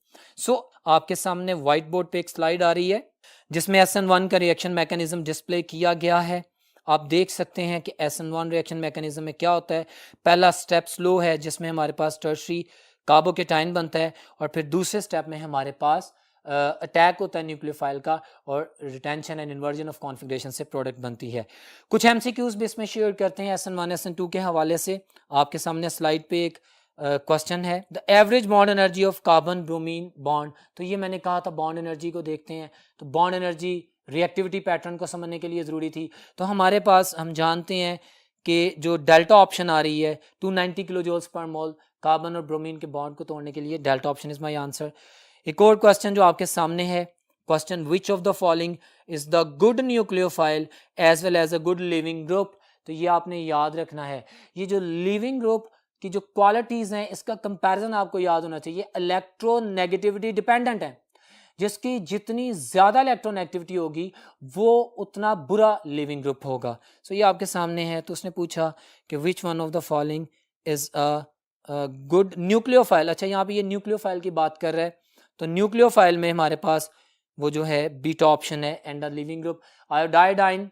आपके सामने व्हाइट बोर्ड पे एक स्लाइड आ रही है जिसमें SN1 का रिएक्शन मैकेनिज्म डिस्प्ले किया गया है। आप देख सकते हैं कि SN1 रिएक्शन मैकेनिज्म में क्या होता है। पहला स्टेप स्लो है, जिसमें हमारे पास टर्शरी कार्बोकेटायन बनता है, और फिर दूसरे स्टेप में हमारे पास अटैक होता है न्यूक्लियोफाइल का, और retention and inversion of configuration से प्रोडक्ट बनती है। कुछ MCQs भी इसमें शेयर करते हैं SN1 SN2 के हवाले से। आपके सामने स्लाइड पे एक क्वेश्चन है, the average bond energy of carbon bromine bond. तो ये मैंने कहा था बॉन्ड एनर्जी को देखते हैं, तो बॉन्ड एनर्जी रिएक्टिविटी पैटर्न को समझने के लिए ज़रूरी थी। तो हमारे पास हम जानते हैं कि जो डेल्टा ऑप्शन आ रही है 290 kilojoules per mole carbon और ब्रोमीन के बॉन्ड को तोड़ने के लिए, delta option is my answer. एक और क्वेश्चन जो आपके सामने है, question which of the following is the good nucleophile as well as a good leaving group. तो ये आपने याद रखना है। ये जो लिविंग ग्रुप की जो क्वालिटीज हैं इसका कंपैरिजन आपको याद होना चाहिए। इलेक्ट्रोनेगेटिविटी डिपेंडेंट है, जिसकी जितनी ज्यादा इलेक्ट्रोनेगेटिविटी होगी वो उतना बुरा लिविंग ग्रुप होगा। सो ये आपके सामने है। तो उसने पूछा कि विच one of the following is a good nucleophile. अच्छा, यहाँ पे ये न्यूक्लियोफाइल की बात कर रहा है, तो न्यूक्लियोफाइल में हमारे पास वो जो है बीटा ऑप्शन है and the leaving group. Iodide ion,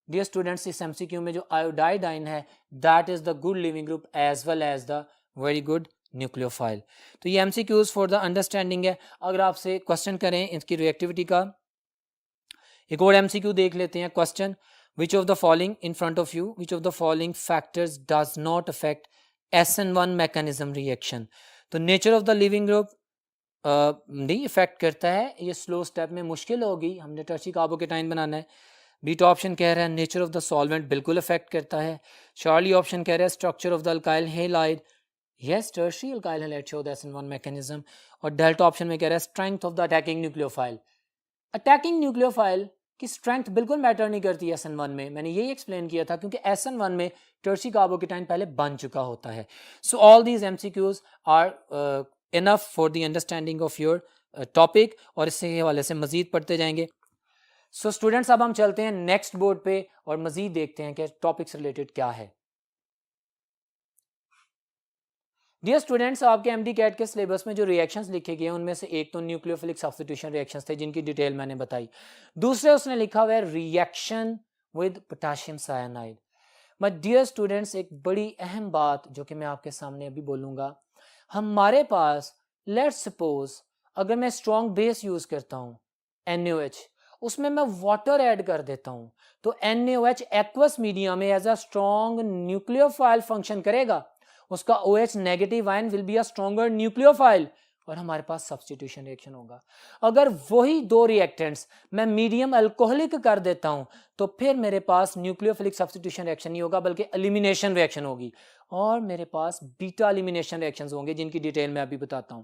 dear students, इस MCQ में जो आयोडाइडाइन है that is the good leaving group as well as the very good nucleophile. तो ये MCQs फॉर द अंडरस्टैंडिंग है। अगर आपसे क्वेश्चन करें इसकी रिएक्टिविटी का, एक और MCQ देख लेते हैं। Question, which of the following in front of you, which of the following factors does not affect SN1 mechanism reaction. तो nature of the leaving group नहीं इफेक्ट करता है, ये स्लो स्टेप में मुश्किल होगी, हमने टर्शरी कार्बोकेटायन बनाना है। बीटा ऑप्शन कह रहा है नेचर ऑफ द सॉल्वेंट बिल्कुल इफेक्ट करता है। चार्ली ऑप्शन कह रहा है structure of the alkyl halide, yes tertiary alkyl halide show the SN1 mechanism. और डेल्टा ऑप्शन में कह रहा है strength of the attacking nucleophile. Attacking nucleophile कि स्ट्रेंथ बिल्कुल मैटर नहीं करती SN1 में, मैंने यही एक्सप्लेन किया था, क्योंकि SN1 में टर्शी कार्बोकेटाइन पहले बन चुका होता है. So all these MCQs are enough for the understanding of your topic, और इससे हवाले से मजीद पढ़ते जाएंगे. सो स्टूडेंट्स, अब हम चलते हैं नेक्स्ट बोर्ड पे और मजीद देखते हैं कि टॉपिक से रिलेटेड क्या है. डियर स्टूडेंट्स, आपके एमडी कैट के सिलेबस में जो रिएक्शंस लिखे गए हैं उनमें से एक तो न्यूक्लियोफिलिक सब्स्टिट्यूशन रिएक्शंस थे जिनकी डिटेल मैंने बताई. दूसरे उसने लिखा हुआ है reaction with potassium cyanide. But dear students, एक बड़ी अहम बात जो कि मैं आपके सामने अभी बोलूँगा, हमारे पास लेट्स सपोज अगर मैं स्ट्रॉन्ग बेस यूज़ करता हूँ NaOH, उसमें मैं वाटर ऐड कर देता हूँ, तो NaOH एक्वस मीडियम में as a strong nucleophile function करेगा. उसका OH negative ion will be a stronger nucleophile और हमारे पास सब्स्टिट्यूशन रिएक्शन होगा. अगर वही दो रिएक्टेंट्स मैं मीडियम अल्कोहलिक कर देता हूं तो फिर मेरे पास न्यूक्लियोफिलिक सब्स्टिट्यूशन रिएक्शन नहीं होगा बल्कि एलिमिनेशन रिएक्शन होगी, और मेरे पास बीटा एलिमिनेशन रिएक्शंस होंगे जिनकी डिटेल मैं अभी बताता हूं.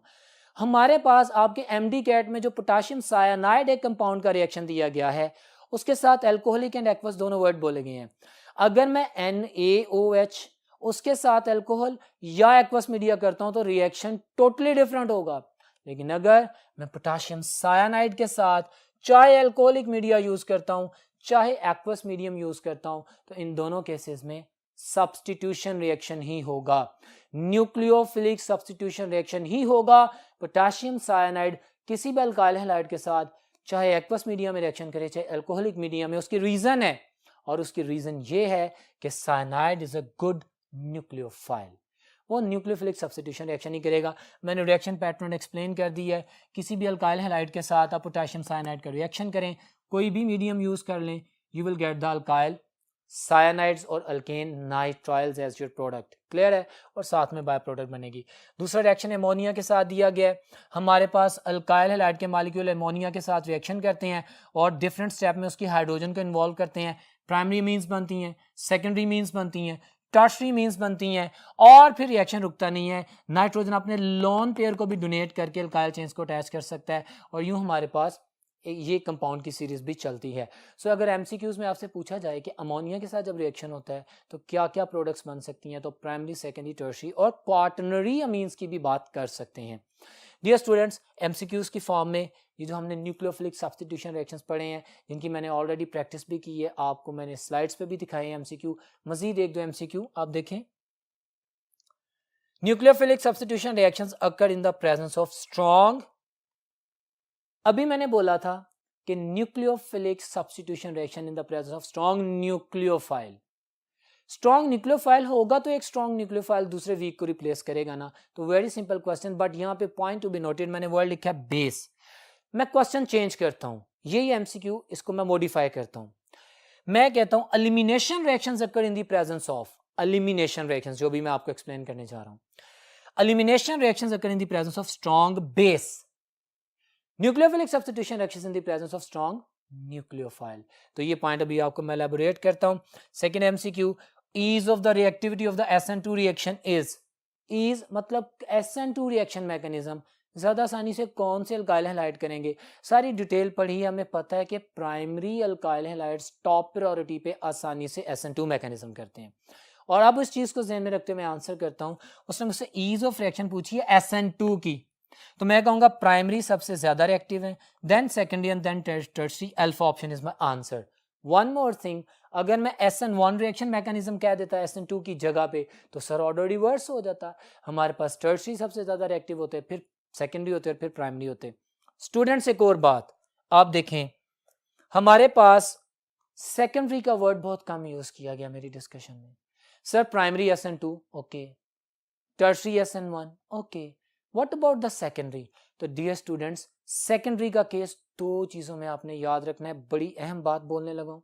हमारे पास आपके एमडी कैट में जो पोटेशियम साइनाइड एक कंपाउंड का रिएक्शन दिया गया है उसके साथ अल्कोहलिक एंड एक्वस दोनों वर्ड बोले गए हैं. अगर मैं NaOH उसके साथ अल्कोहल या एक्वस मीडिया करता हूं तो रिएक्शन टोटली डिफरेंट होगा. लेकिन अगर मैं पोटेशियम साइनाइड के साथ चाहे अल्कोहलिक मीडिया यूज करता हूं चाहे एक्वस मीडियम यूज करता हूं तो इन दोनों केसेस में सब्स्टिट्यूशन रिएक्शन ही होगा, न्यूक्लियोफिलिक सब्स्टिट्यूशन रिएक्शन ही होगा. पोटेशियम साइनाइड किसी भी अल्काइल हैलाइड के साथ चाहे एक्वस मीडिया में रिएक्शन करे चाहे अल्कोहलिक मीडिया में, उसकी रीजन है, और उसकी रीजन ये है कि cyanide is a good nucleophile, वो न्यूक्लियोफिलिक सब्स्टिट्यूशन रिएक्शन ही करेगा. मैंने रिएक्शन पैटर्न एक्सप्लेन कर दी है. किसी भी अल्काइल हैलाइड के साथ आप पोटेशियम साइनाइड का रिएक्शन करें, कोई भी मीडियम यूज कर लें, you will get the alkyl cyanides और alkane nitriles as your product. Clear है? और साथ में बाय प्रोडक्ट बनेगी. दूसरा रिएक्शन एमोनिया के साथ दिया गया है. हमारे पास अल्काइल हैलाइड के मॉलिक्यूल एमोनिया के साथ रिएक्शन करते हैं और डिफरेंट स्टेप में उसकी हाइड्रोजन को इन्वॉल्व करते हैं. प्राइमरी मीन्स बनती हैं, सेकेंडरी मीन्स बनती हैं, टर्शरी मीन्स बनती हैं, और फिर रिएक्शन रुकता नहीं है. नाइट्रोजन अपने लोन पेयर को भी डोनेट करके अल्काइल चेन्स को अटैच कर सकता है, और यूं हमारे पास ये कंपाउंड की सीरीज भी चलती है. सो अगर एमसीक्यूज में आपसे पूछा जाए कि अमोनिया के साथ जब रिएक्शन होता है तो क्या क्या प्रोडक्ट्स बन सकती हैं, तो प्राइमरी, सेकेंडरी, टर्शरी और क्वाटरनरी अमीन्स की भी बात कर सकते हैं. डियर स्टूडेंट्स, एमसीक्यूज की फॉर्म में ये जो हमने न्यूक्लियोफिलिक सब्स्टिट्यूशन रिएक्शंस पढ़े हैं जिनकी मैंने ऑलरेडी प्रैक्टिस भी की है, आपको मैंने स्लाइड्स पे भी दिखाए हैं एमसीक्यू. मजीद एक दो एमसीक्यू आप देखें. Nucleophilic substitution reactions occur in the presence of strong. अभी मैंने बोला था कि nucleophilic substitution reaction in the presence of strong nucleophile. Strong nucleophile होगा तो एक स्ट्रॉन्ग न्यूक्लियोफाइल दूसरे वीक को रिप्लेस करेगा ना. तो वेरी सिंपल क्वेश्चन, बट यहाँ पे पॉइंट टू बी नोटेड, मैंने वर्ड लिखा है बेस. मैं क्वेश्चन चेंज करता हूं, यही एमसीक्यू, इसको मैं मॉडिफाई करता हूं. मैं कहता हूं elimination reactions occur in the presence of, elimination reactions जो भी मैं आपको एक्सप्लेन करने जा रहा हूं, elimination reactions occur in the presence of strong base. Nucleophilic substitution reactions in the presence of strong nucleophile. तो ये पॉइंट अभी आपको मैं एलैबोरेट करता हूं. Second MCQ, ease of the reactivity of the SN2 reaction is. ease मतलब SN2 reaction mechanism, ज्यादा आसानी से कौन से अल्काइल हैलाइड करेंगे, सारी डिटेल पढ़ी है. हमें पता है कि primary alkyl halides top priority पे आसानी से SN2 मैकेनिज्म करते हैं. और अब इस चीज को ध्यान में रखते हुए मैं आंसर करता हूं. उसने मुझसे ईज ऑफ रिएक्शन पूछी है SN2 की, तो मैं कहूंगा प्राइमरी सबसे ज्यादा रिएक्टिव है, then secondary and then tertiary. Alpha option is my answer. One more thing, अगर मैं SN1 रिएक्शन मैकेनिज्म कह देता SN2 की जगह पे तो सर ऑर्डर रिवर्स हो जाता. हमारे पास टर्शरी सबसे ज्यादा रिएक्टिव होते हैं, फिर सेकेंडरी होते हैं, फिर प्राइमरी होते हैं. स्टूडेंट्स, एक और बात आप देखें, हमारे पास सेकेंडरी का वर्ड बहुत कम यूज किया गया मेरी डिस्कशन में. Sir primary SN2 okay, tertiary SN1 okay, what about the secondary? तो डियर स्टूडेंट्स, सेकेंडरी का केस दो चीजों में आपने याद रखना है. बड़ी अहम बात बोलने लगा.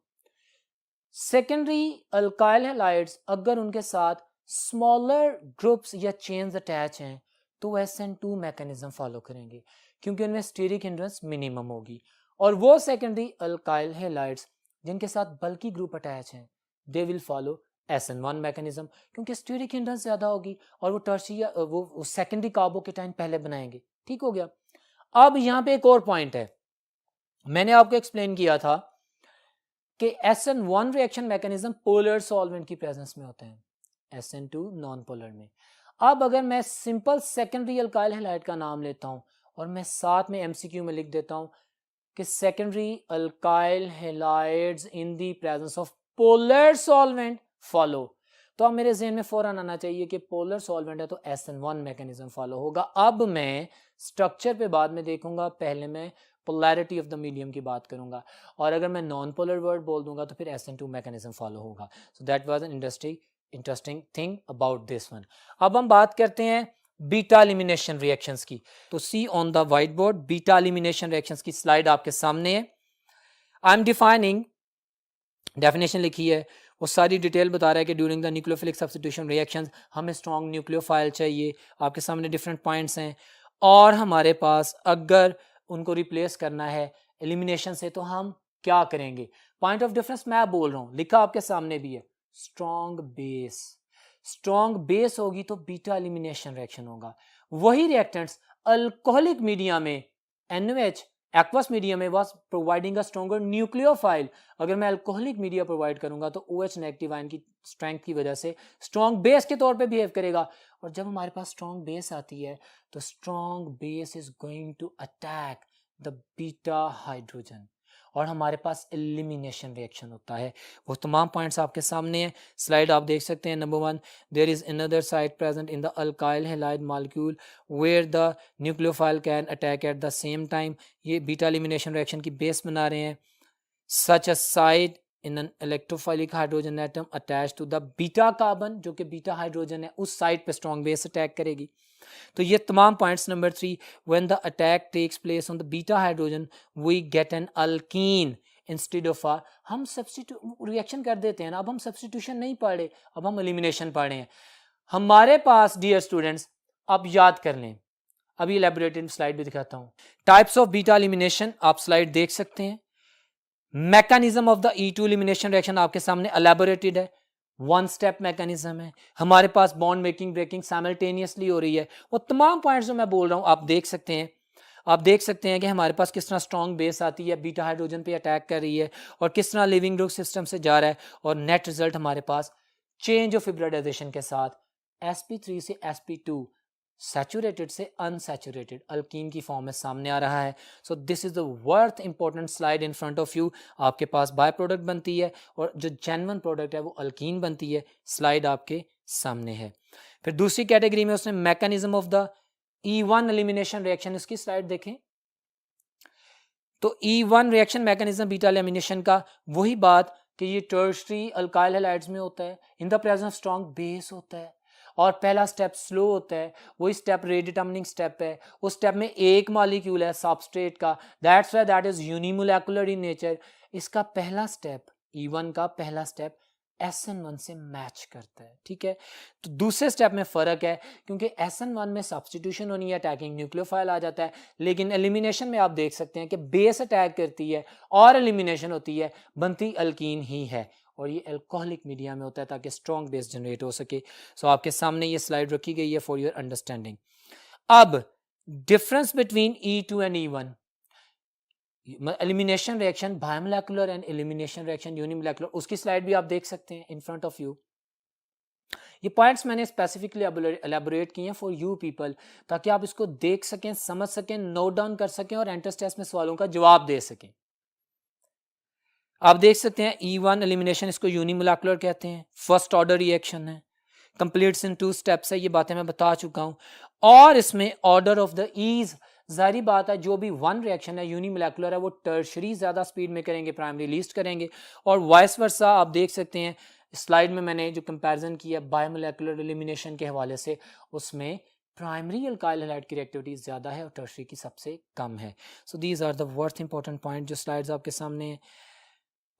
सेकेंडरी अल्काइल हैलाइड्स अगर उनके साथ स्मॉलर ग्रुप्स या चेन्स अटैच हैं तो SN2 मैकेनिज्म फॉलो करेंगे क्योंकि उनमें स्टीरिक हिंड्रेंस मिनिमम होगी. और वो सेकेंडरी अल्काइल हैलाइड्स जिनके साथ बल्की ग्रुप अटैच हैं they will follow SN1 mechanism क्योंकि स्टीरिक हिंड्रेंस ज्यादा होगी और वो टर्शरी या वो सेकेंडरी कार्बोकेटाइन पहले बनाएंगे. ठीक हो गया. अब यहाँ पे एक और पॉइंट है, मैंने आपको एक्सप्लेन किया था कि SN1 reaction mechanism polar solvent की प्रेजेंस में होते हैं, SN2 नॉन पोलर में। अब अगर मैं सिंपल सेकेंडरी अल्काइल हैलाइड का नाम लेता हूं और मैं साथ में MCQ में लिख देता हूं कि secondary alkyl halides in the presence of polar solvent follow, तो अब मेरे ज़हन में फौरन आना चाहिए कि पोलर सॉल्वेंट है तो SN1 मैकेनिज्म फॉलो होगा। अब मैं स्ट्रक्चर पे बाद में देखूंगा, पहले मैं पोलैरिटी ऑफ द मीडियम की बात करूंगा, और अगर मैं नॉन पोलर वर्ड बोल दूंगा तो फिर SN2 मैकेनिज्म फॉलो होगा। So that was an interesting thing about this one. अब हम बात करते हैं बीटा एलिमिनेशन रिएक्शंस की। तो see on the white board beta elimination reactions की स्लाइड आपके सामने है। आई एम डिफाइनिंग, डेफिनेशन लिखी है, वो सारी डिटेल बता रहा है कि during the nucleophilic substitution reactions हमें स्ट्रॉन्ग न्यूक्लियोफाइल चाहिए। आपके सामने डिफरेंट पॉइंट्स हैं, और हमारे पास अगर उनको रिप्लेस करना है एलिमिनेशन से तो हम क्या करेंगे। पॉइंट ऑफ डिफरेंस मैं बोल रहा हूँ, लिखा आपके सामने भी है, स्ट्रॉन्ग बेस। स्ट्रॉन्ग बेस होगी तो बीटा एलिमिनेशन रिएक्शन होगा। वही रिएक्टेंट्स अल्कोहलिक मीडिया में NaOH एक्वस मीडिया में was providing a stronger nucleophile. अगर मैं अल्कोहलिक मीडिया प्रोवाइड करूंगा तो OH नेगेटिव आयन की स्ट्रेंथ की वजह से स्ट्रॉन्ग बेस के तौर पे बिहेव करेगा, और जब हमारे पास स्ट्रॉन्ग बेस आती है तो strong base is going to attack the beta hydrogen, और हमारे पास एलिमिनेशन रिएक्शन होता है। वो तमाम पॉइंट्स आपके सामने हैं, स्लाइड आप देख सकते हैं। Number 1, there is another site present in the alkyl halide molecule where the nucleophile can attack at the same time. ये बीटा एलिमिनेशन रिएक्शन की बेस बना रहे हैं। Such a site in an electrophilic hydrogen atom attach to the beta carbon, जो कि beta hydrogen है, उस site पे स्ट्रॉन्ग बेस अटैक करेगी। तो ये तमाम points. Number 3, when the attack takes place on the beta hydrogen we get an alkene instead of ah. हम सब्स्टिट्यूट रिएक्शन कर देते हैं ना, अब हम सब्स्टिट्यूशन नहीं पढ़ रहे, अब हम एलिमिनेशन पढ़ रहे हैं। हमारे पास डियर स्टूडेंट्स, अब याद कर लें, अभी इलैबोरेटेड स्लाइड भी दिखाता हूं। टाइप्स ऑफ बीटा एलिमिनेशन आप स्लाइड देख सकते हैं। Mechanism of the E2 elimination reaction आपके सामने एलैबोरेटेड है, 1 स्टेप मैकेनिज्म है। हमारे पास बॉन्ड मेकिंग ब्रेकिंग साइमल्टेनियसली हो रही है। वो तमाम पॉइंट्स जो मैं बोल रहा हूं आप देख सकते हैं। आप देख सकते हैं कि हमारे पास किस तरह स्ट्रॉन्ग बेस आती है, बीटा हाइड्रोजन पे अटैक कर रही है, और किस तरह लिविंग ग्रुप सिस्टम से जा रहा है, और नेट रिजल्ट हमारे पास चेंज ऑफ हिब्रिडाइजेशन के साथ sp3 से sp2 सैचुरेटेड से अनसैचुरेटेड अल्कीन की फॉर्म में सामने आ रहा है। सो this is the worth important slide in front of you. आपके पास बाय प्रोडक्ट बनती है और जो जेन्युइन प्रोडक्ट है वो अल्कीन बनती है। स्लाइड आपके सामने है। फिर दूसरी कैटेगरी में उसने mechanism of the E1 elimination reaction, इसकी स्लाइड देखें। तो E1 reaction mechanism beta elimination का वही बात कि ये टर्शरी अल्काइल हैलाइड्स में होता है, in the presence of strong base होता है, और पहला स्टेप स्लो होता है। वही स्टेप रेट डिटर्मिनिंग स्टेप है। उस स्टेप में एक मॉलिक्यूल है सबस्ट्रेट का, that's why that is unimolecular in nature. इसका पहला स्टेप E1 का पहला स्टेप SN1 से मैच करता है, ठीक है। तो दूसरे स्टेप में फर्क है, क्योंकि SN1 में सब्स्टिट्यूशन होनी है, अटैकिंग न्यूक्लियोफाइल आ जाता है, लेकिन एलिमिनेशन में आप देख सकते हैं कि बेस अटैक करती है और एलिमिनेशन होती है, बनती अल्कीन ही है, और ये अल्कोहलिक मीडिया में होता है ताकि स्ट्रॉन्ग बेस जनरेट हो सके। सो आपके सामने ये स्लाइड रखी गई है फॉर योर अंडरस्टैंडिंग। अब difference between E2 and E1, elimination reaction biomolecular and elimination reaction unimolecular, उसकी स्लाइड भी आप देख सकते हैं इन फ्रंट ऑफ यू। ये पॉइंट्स मैंने स्पेसिफिकली एलैबोरेट किए हैं फॉर यू पीपल, ताकि आप इसको देख सकें, समझ सकें, नोट डाउन कर सकें और एंट्रेंस टेस्ट में सवालों का जवाब दे सकें। आप देख सकते हैं E1 एलिमिनेशन, इसको यूनिमोलेकुलर कहते हैं, फर्स्ट ऑर्डर रिएक्शन है, कंप्लीट्स इन 2 स्टेप्स है, ये बातें मैं बता चुका हूं। और इसमें ऑर्डर ऑफ द ईज, जारी बात है जो भी 1 रिएक्शन है यूनिमोलेकुलर है वो टर्शरी ज्यादा स्पीड में करेंगे, प्राइमरी लीस्ट करेंगे, और वाइस वर्सा। आप देख सकते हैं स्लाइड में मैंने जो कंपैरिजन किया बायोमोलेकुलर एलिमिनेशन के हवाले से, उसमें प्राइमरी अल्काइल हैलाइड की रिएक्टिविटी ज्यादा है और टर्शरी की सबसे कम है। So these are the worth important point जो स्लाइड्स आपके सामने हैं।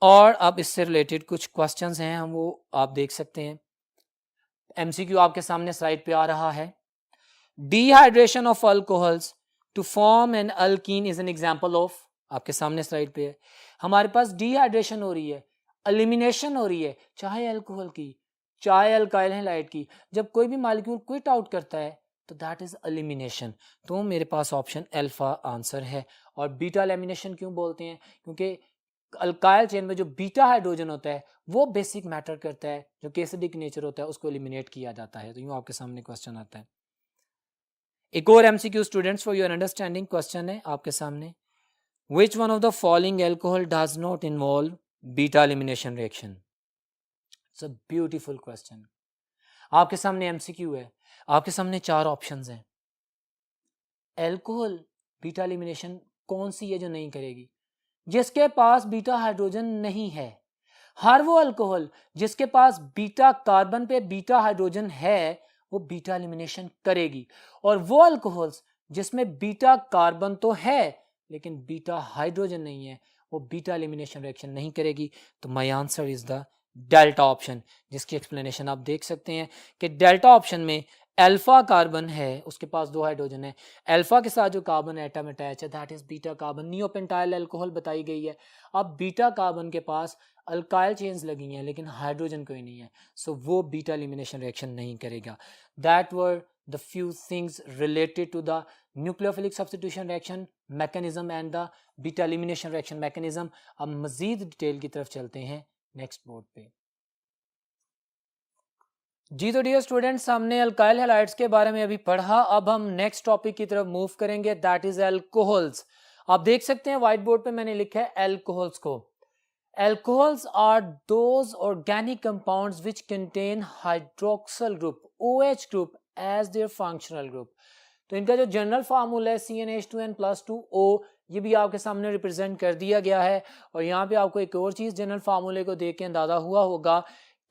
और अब इससे रिलेटेड कुछ क्वेश्चंस हैं, हम वो आप देख सकते हैं। MCQ आपके सामने स्लाइड पे आ रहा है। Dehydration of alcohols to form an alkene is an example of, आपके सामने स्लाइड पे है। हमारे पास डिहाइड्रेशन हो रही है, एलिमिनेशन हो रही है, चाहे अल्कोहल की चाहे अल्काइल हैलाइड की। जब कोई भी मॉलिक्यूल क्विट आउट करता है तो दैट इज एलिमिनेशन। तो मेरे पास ऑप्शन अल्फा आंसर है। और बीटा एलिमिनेशन क्यों बोलते हैं? क्योंकि अल्काइल चेन में जो बीटा हाइड्रोजन होता है वो बेसिक मैटर करता है, जो कि एसिडिक नेचर होता है उसको एलिमिनेट किया जाता है। तो यूं आपके सामने क्वेश्चन आता है। एक और MCQ students for your understanding question है आपके सामने, which one of the following alcohol does not involve beta elimination reaction? It's a beautiful question. आपके सामने एमसीक्यू है, आपके सामने 4 ऑप्शंस हैं। अल्कोहल बीटा एलिमिनेशन कौन सी है जो नहीं करेगी? जिसके पास बीटा हाइड्रोजन नहीं है। हर वो अल्कोहल जिसके पास बीटा कार्बन पे बीटा हाइड्रोजन है वो बीटा एलिमिनेशन करेगी, और वो अल्कोहल्स जिसमें बीटा कार्बन तो है लेकिन बीटा हाइड्रोजन नहीं है वो बीटा एलिमिनेशन रिएक्शन नहीं करेगी। तो my answer is the delta option, जिसकी एक्सप्लेनेशन आप देख सकते हैं कि डेल्टा ऑप्शन में अल्फा कार्बन है, उसके पास 2 हाइड्रोजन है, अल्फा के साथ जो कार्बन एटम अटैच है that is beta carbon, neopentyl alcohol बताई गई है। अब बीटा कार्बन के पास अल्काइल चेन्स लगी हैं लेकिन हाइड्रोजन कोई नहीं है, सो वो बीटा एलिमिनेशन रिएक्शन नहीं करेगा। That were the few things related to the nucleophilic substitution reaction mechanism and the beta elimination reaction mechanism। अब मजीद डिटेल की तरफ चलते हैं नेक्स्ट बोर्ड पे। जी तो डियर स्टूडेंट्स, हमने अल्काइल हैलाइड्स के बारे में अभी पढ़ा, अब हम नेक्स्ट टॉपिक की तरफ मूव करेंगे, दैट इज अल्कोहल्स। आप देख सकते हैं व्हाइट बोर्ड पे मैंने लिखा है अल्कोहल्स को। Alcohols are those organic compounds which contain hydroxyl group OH group as their functional group। तो इनका जो जनरल फार्मूला है CnH2n+2O ये भी आपके सामने रिप्रेजेंट कर दिया गया है। और यहाँ पे आपको एक और चीज़ जनरल फार्मूले को देख के अंदाजा हुआ होगा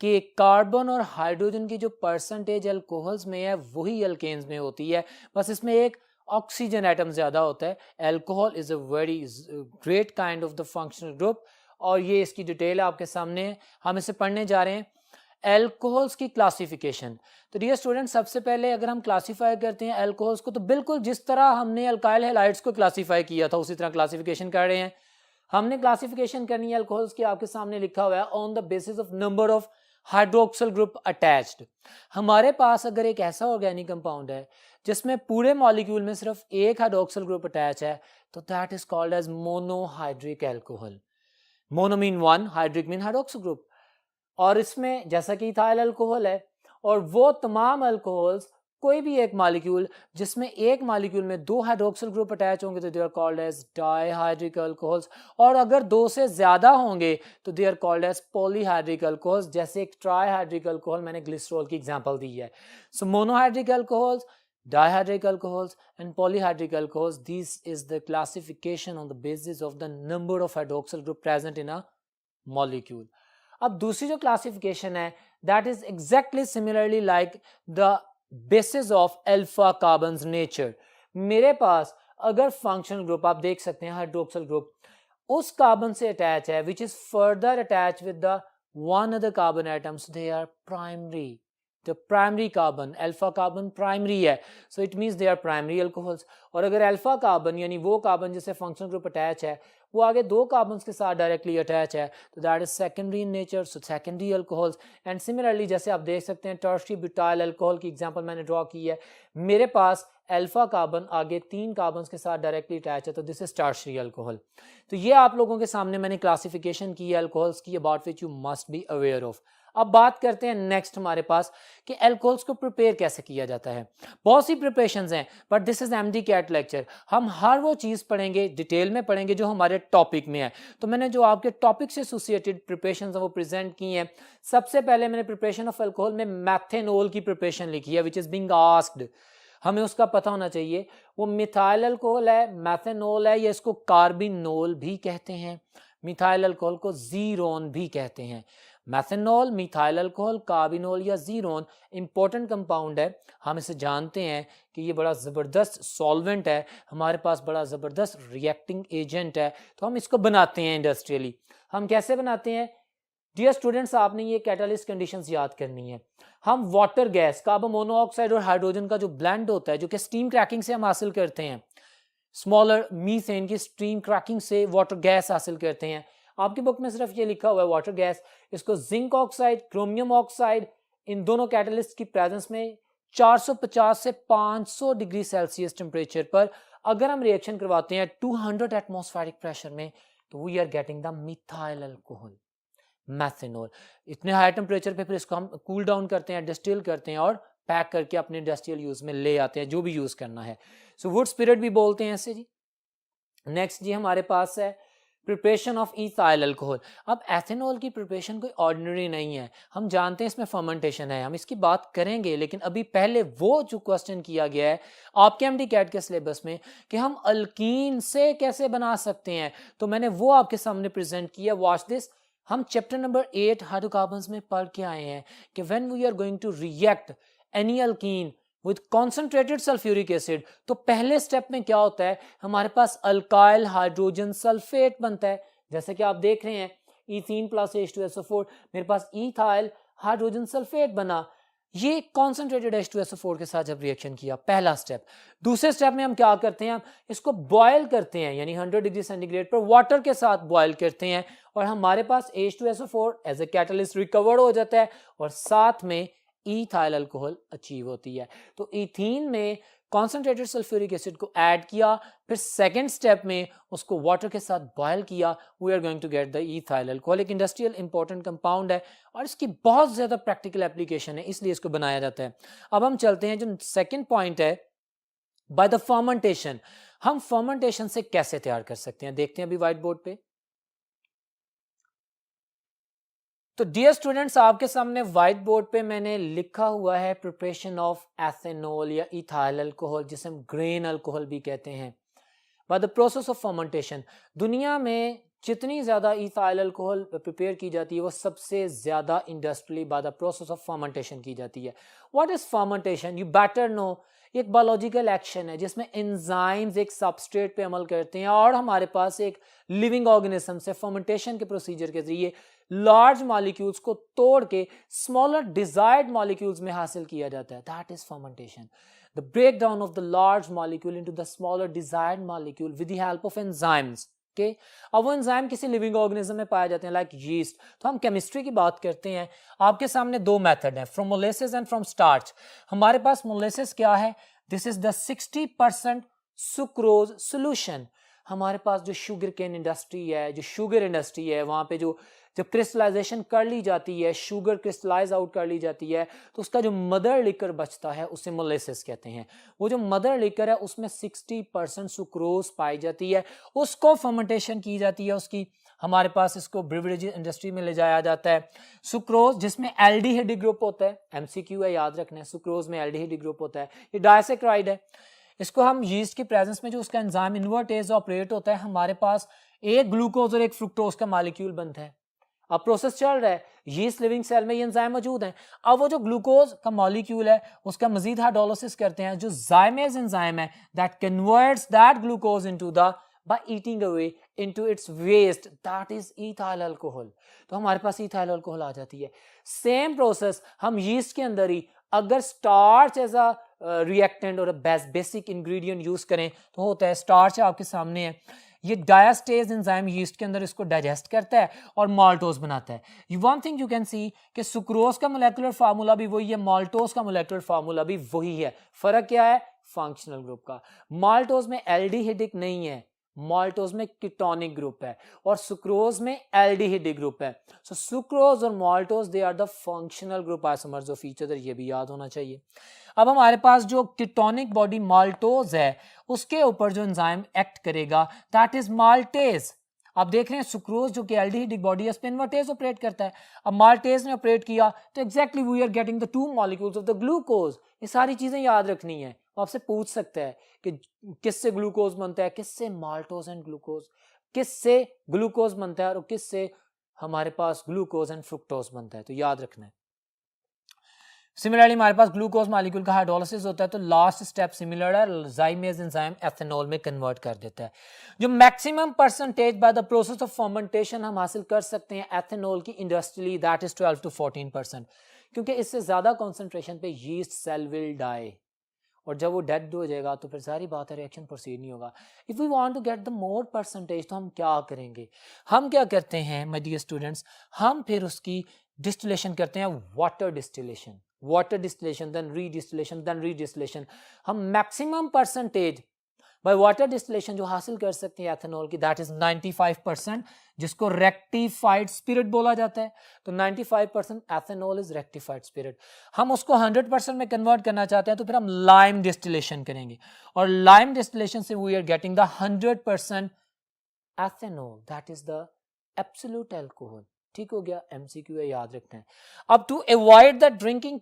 कि कार्बन और हाइड्रोजन की जो परसेंटेज अल्कोहल्स में है वही अल्केन्स में होती है, बस इसमें एक ऑक्सीजन एटम ज़्यादा होता है। Alcohol is a very great kind of the functional group, और ये इसकी डिटेल आपके सामने है, हम इसे पढ़ने जा रहे हैं। अल्कोहल्स की क्लासिफिकेशन। तो डियर स्टूडेंट, सबसे पहले अगर हम क्लासीफाई करते हैं अल्कोहल्स को तो बिल्कुल जिस तरह हमने अल्काइल हैलाइड्स को क्लासीफाई किया था उसी तरह क्लासिफिकेशन कर रहे हैं। हमने क्लासिफिकेशन करनी है अल्कोहल्स की, आपके सामने लिखा हुआ है on the basis of number of hydroxyl group attached. हमारे पास अगर एक ऐसा ऑर्गेनिक कंपाउंड है जिसमें पूरे मॉलिक्यूल में सिर्फ एक हाइड्रोक्सिल ग्रुप अटैच है तो that is called as monohydric alcohol. Mono mean 1, hydric mean hydroxyl group. और इसमें जैसा कि इथाइल अल्कोहल है, और वो तमाम अल्कोहल्स कोई भी एक मॉलिक्यूल जिसमें एक मॉलिक्यूल में 2 हाइड्रोक्सिल ग्रुप अटैच होंगे तो they are called as dihydric alcohols, और अगर 2 से ज्यादा होंगे तो they are called as polyhydric alcohols. जैसे एक ट्राईहाइड्रिक अल्कोहल, मैंने ग्लिसरॉल की एग्जांपल दी है। So monohydric alcohols, dihydric alcohols and polyhydric alcohols, this is the classification on the basis of the number of hydroxyl group present in a molecule। अब दूसरी जो classification है that is exactly similarly like the basis of alpha carbon's nature। मेरे पास अगर functional group आप देख सकते हैं हाइड्रोक्सिल ग्रुप उस कार्बन से अटैच है which is further attached with the one other carbon atom, so they are primary। The primary carbon, alpha carbon primary है, so it means they are primary alcohols। और अगर alpha carbon यानी वो carbon जिससे functional group attach है वो आगे 2 carbons के साथ डायरेक्टली अटैच है तो that is secondary in nature, so secondary alcohols. And similarly जैसे आप देख सकते हैं टर्शरी ब्यूटाइल अल्कोहल की एग्जांपल मैंने ड्रॉ की है, मेरे पास अल्फा कार्बन आगे 3 कार्बन्स के साथ डायरेक्टली अटैच है तो दिस इज टर्शरी अल्कोहल। तो ये आप लोगों के सामने मैंने क्लासिफिकेशन की है अल्कोहल्स की, about which you must be aware of. अब बात करते हैं नेक्स्ट हमारे पास कि अल्कोहल्स को प्रिपेयर कैसे किया जाता है। बहुत सी प्रिपरेशंस हैं but this is MDCAT lecture, हम हर वो चीज़ पढ़ेंगे डिटेल में पढ़ेंगे जो हमारे टॉपिक में है। तो मैंने जो आपके टॉपिक से एसोसिएटेड प्रिपरेशंस वो प्रेजेंट की हैं। सबसे पहले मैंने प्रिपरेशन ऑफ अल्कोहल में मैथेनॉल की प्रिपरेशन लिखी है विच इज बीइंग आस्क्ड, हमें उसका पता होना चाहिए वो मिथाइल अल्कोहल है, मैथेनॉल है, या इसको कार्बिनोल भी कहते हैं। मिथाइल अल्कोहल को जीरोन भी कहते हैं। मैथेनॉल, मिथाइल अल्कोहल, कार्बिनोल या जीरोन इंपॉर्टेंट कंपाउंड है, हम इसे जानते हैं कि ये बड़ा ज़बरदस्त सॉल्वेंट है, हमारे पास बड़ा ज़बरदस्त रिएक्टिंग एजेंट है, तो हम इसको बनाते हैं इंडस्ट्रियली। हम कैसे बनाते हैं डियर स्टूडेंट्स, आपने ये कैटालिस्ट कंडीशंस याद करनी है। हम वाटर गैस, कार्बन मोनोऑक्साइड और हाइड्रोजन का जो ब्लेंड होता है जो कि स्टीम क्रैकिंग से हम हासिल करते हैं, स्मॉलर मीथेन की स्टीम क्रैकिंग से वाटर गैस हासिल करते हैं। आपकी बुक में सिर्फ ये लिखा हुआ है वाटर गैस, इसको जिंक ऑक्साइड, क्रोमियम ऑक्साइड, इन दोनों कैटलिस्ट की प्रेजेंस में 450 से 500 डिग्री सेल्सियस टेम्परेचर पर अगर हम रिएक्शन करवाते हैं 200 एटमॉस्फेरिक प्रेशर में, तो we are getting the methyl alcohol methanol. इतने हाई टेम्परेचर पे फिर इसको हम कूल डाउन करते हैं, डिस्टिल करते हैं और पैक करके अपने इंडस्ट्रियल यूज में ले आते हैं, जो भी यूज करना है। सो वुड स्पिरिट भी बोलते हैं ऐसे जी। नेक्स्ट जी हमारे पास है प्रिपरेशन ऑफ इथाइल अल्कोहल। अब एथेनॉल की प्रिपरेशन कोई ऑर्डिनरी नहीं है, हम जानते हैं इसमें फर्मेंटेशन है, हम इसकी बात करेंगे, लेकिन अभी पहले वो जो क्वेश्चन किया गया है आपके एमडी कैट के सिलेबस में कि हम अल्कीन से कैसे बना सकते हैं, तो मैंने वो आपके सामने प्रेजेंट किया। Watch this. हम चैप्टर नंबर 8 हाइड्रोकार्बन्स में पढ़ के आए हैं कि when we are going to react any alkene with concentrated sulphuric acid, तो पहले स्टेप में क्या होता है, हमारे पास अल्काइल हाइड्रोजन सल्फेट बनता है। जैसे कि आप देख रहे हैं इथीन प्लस H2SO4, मेरे पास इथाइल हाइड्रोजन सल्फेट बना, ये कॉन्सेंट्रेटेड H2SO4 के साथ जब रिएक्शन किया, पहला स्टेप। दूसरे स्टेप में हम क्या करते हैं, हम इसको बॉयल करते हैं, यानी 100 डिग्री सेंटीग्रेड पर वाटर के साथ बॉयल करते हैं, और हमारे पास H2SO4 as a catalyst recovered हो जाता है, और साथ में इथाइल अल्कोहल अचीव होती है। तो इथीन में कॉन्सेंट्रेटेड सल्फ्यूरिक एसिड को ऐड किया, फिर सेकेंड स्टेप में उसको वाटर के साथ बॉयल किया, we are going to get the ethyl alcohol. एक इंडस्ट्रियल इंपॉर्टेंट कंपाउंड है और इसकी बहुत ज्यादा प्रैक्टिकल एप्लीकेशन है, इसलिए इसको बनाया जाता है। अब हम चलते हैं जो सेकेंड पॉइंट है, बाय द फर्मेंटेशन। हम फर्मेंटेशन से कैसे तैयार कर सकते हैं, देखते हैं अभी व्हाइट बोर्ड पे। तो डियर स्टूडेंट्स, आपके सामने व्हाइट बोर्ड पे मैंने लिखा हुआ है प्रिपरेशन ऑफ एथेनॉल या इथाइल अल्कोहल, जिसे हम ग्रेन अल्कोहल भी कहते हैं, bye the process of fermentation. दुनिया में जितनी ज्यादा इथाइल अल्कोहल प्रिपेयर की जाती है वो सबसे ज्यादा industrially by the process of fermentation की जाती है। What is fermentation, you better know. एक बायोलॉजिकल एक्शन है जिसमें एंजाइम्स एक सबस्ट्रेट पे अमल करते हैं, और हमारे पास एक लिविंग ऑर्गेनिज्म से फर्मेंटेशन के प्रोसीजर के जरिए लार्ज मॉलिक्यूल्स को तोड़ के स्मॉलर डिजायर्ड मॉलिक्यूल्स में हासिल किया जाता है, that is fermentation. The breakdown of the large molecule into the smaller desired molecule with the help of enzymes. Okay, अब वो एंजाइम किसी लिविंग ऑर्गेनिज्म में पाए जाते हैं, लाइक यीस्ट। तो हम केमिस्ट्री की बात करते हैं, आपके सामने दो मेथड हैं, from molasses and from starch. हमारे पास मोलेसिस क्या है, this is the 60% sucrose solution. हमारे पास जो शुगर केन इंडस्ट्री है, जो शुगर इंडस्ट्री है, वहां पे जो जब क्रिस्टलाइजेशन कर ली जाती है, शुगर क्रिस्टलाइज आउट कर ली जाती है, तो उसका जो मदर लिकर बचता है उसे मोलेसिस कहते हैं। वो जो मदर लिकर है उसमें 60% सुक्रोज पाई जाती है, उसको फर्मेंटेशन की जाती है उसकी। हमारे पास इसको ब्रिवरेज इंडस्ट्री में ले जाया जाता है। सुक्रोज जिसमें एल्डिहाइड ग्रुप होता है, एमसीक्यू है याद रखना है, सुक्रोज में एल्डिहाइड ग्रुप होता है, ये डाइसैकराइड है। इसको हम यीस्ट की प्रेजेंस में जो उसका एंजाइम इन्वर्टेज ऑपरेट होता है, हमारे पास एक ग्लूकोज और एक फ्रुक्टोज का मॉलिक्यूल बनता है। अब प्रोसेस चल रहा है, यीस्ट लिविंग सेल में ये एंजाइम मौजूद है। अब वो जो ग्लूकोज का मॉलिक्यूल है उसका मजीद हाइड्रोलिसिस करते हैं, जो जाइमेज एंजाइम है that converts that glucose into the by eating away into its waste, that is ethyl alcohol। तो हमारे पास ethyl alcohol आ जाती है। सेम प्रोसेस हम यीस्ट के अंदर ही अगर स्टार्च एज अ रिएक्टेंट और बेसिक इंग्रेडिएंट यूज करें तो होता है, स्टार्च आपके सामने है, ये डायस्टेज एंजाइम यीस्ट के अंदर इसको डाइजेस्ट करता है और माल्टोज बनाता है। One thing you can see कि सुक्रोज का मोलेकुलर फार्मूला भी वही है, माल्टोज का मोलेकुलर फार्मूला भी वही है। फर्क क्या है, फंक्शनल ग्रुप का। माल्टोज में एल्डिहाइडिक नहीं है, माल्टोज में कीटोनिक ग्रुप है, और सुक्रोज में एल्डिहाइडिक ग्रुप है। सो सुक्रोज और maltose they are the functional group isomers of each other, ये भी याद होना चाहिए। अब हमारे पास जो कीटोनिक बॉडी माल्टोज है उसके ऊपर जो एंजाइम एक्ट करेगा दैट इज माल्टेज। आप देख रहे हैं सुक्रोज जो कि एल्डिहाइडिक बॉडी है इस पे इन्वर्टेज ऑपरेट करता है। अब माल्टेज ने ऑपरेट किया तो exactly we are getting the two molecules of the glucose. ये सारी चीजें याद रखनी है। आपसे पूछ सकता है कि किससे ग्लूकोज बनता है, किससे माल्टोज एंड ग्लूकोज, किससे ग्लूकोज बनता है और किससे हमारे पास ग्लूकोज एंड फ्रुक्टोज बनता है, तो याद रखना है। सिमिलरली हमारे पास ग्लूकोज मॉलिक्यूल का हाइड्रोलिसिस होता है, तो लास्ट स्टेप सिमिलर है, जाइमेज एंजाइम एथेनॉल में कन्वर्ट कर देता है। जो maximum percentage bye the process of fermentation हम हासिल कर सकते हैं एथेनॉल की इंडस्ट्रियली, दैट इज 12 to 14%, क्योंकि इससे ज्यादा कॉन्सेंट्रेशन पे यीस्ट सेल विल डाई, और जब वो डेड हो जाएगा तो फिर सारी बात है, रिएक्शन प्रोसीड नहीं होगा। If we want to get the more percentage तो हम क्या करेंगे, हम क्या करते हैं माय डियर स्टूडेंट्स, हम फिर उसकी डिस्टिलेशन करते हैं, water distillation, water distillation, then redistillation, then redistillation. हम maximum percentage by water distillation जो हासिल कर सकते हैं एथेनॉल की, दैट इज 95%, जिसको रेक्टिफाइड स्पिरिट बोला जाता है। तो 95% एथेनॉल इज रेक्टिफाइड स्पिरिट। हम उसको 100% में कन्वर्ट करना चाहते हैं तो फिर हम लाइम डिस्टिलेशन करेंगे, और लाइम डिस्टिलेशन से we are getting the 100% ethanol, that is the absolute alcohol. ठीक हो गया, एमसीक्यू है, याद रखना है। अब to avoid the drinking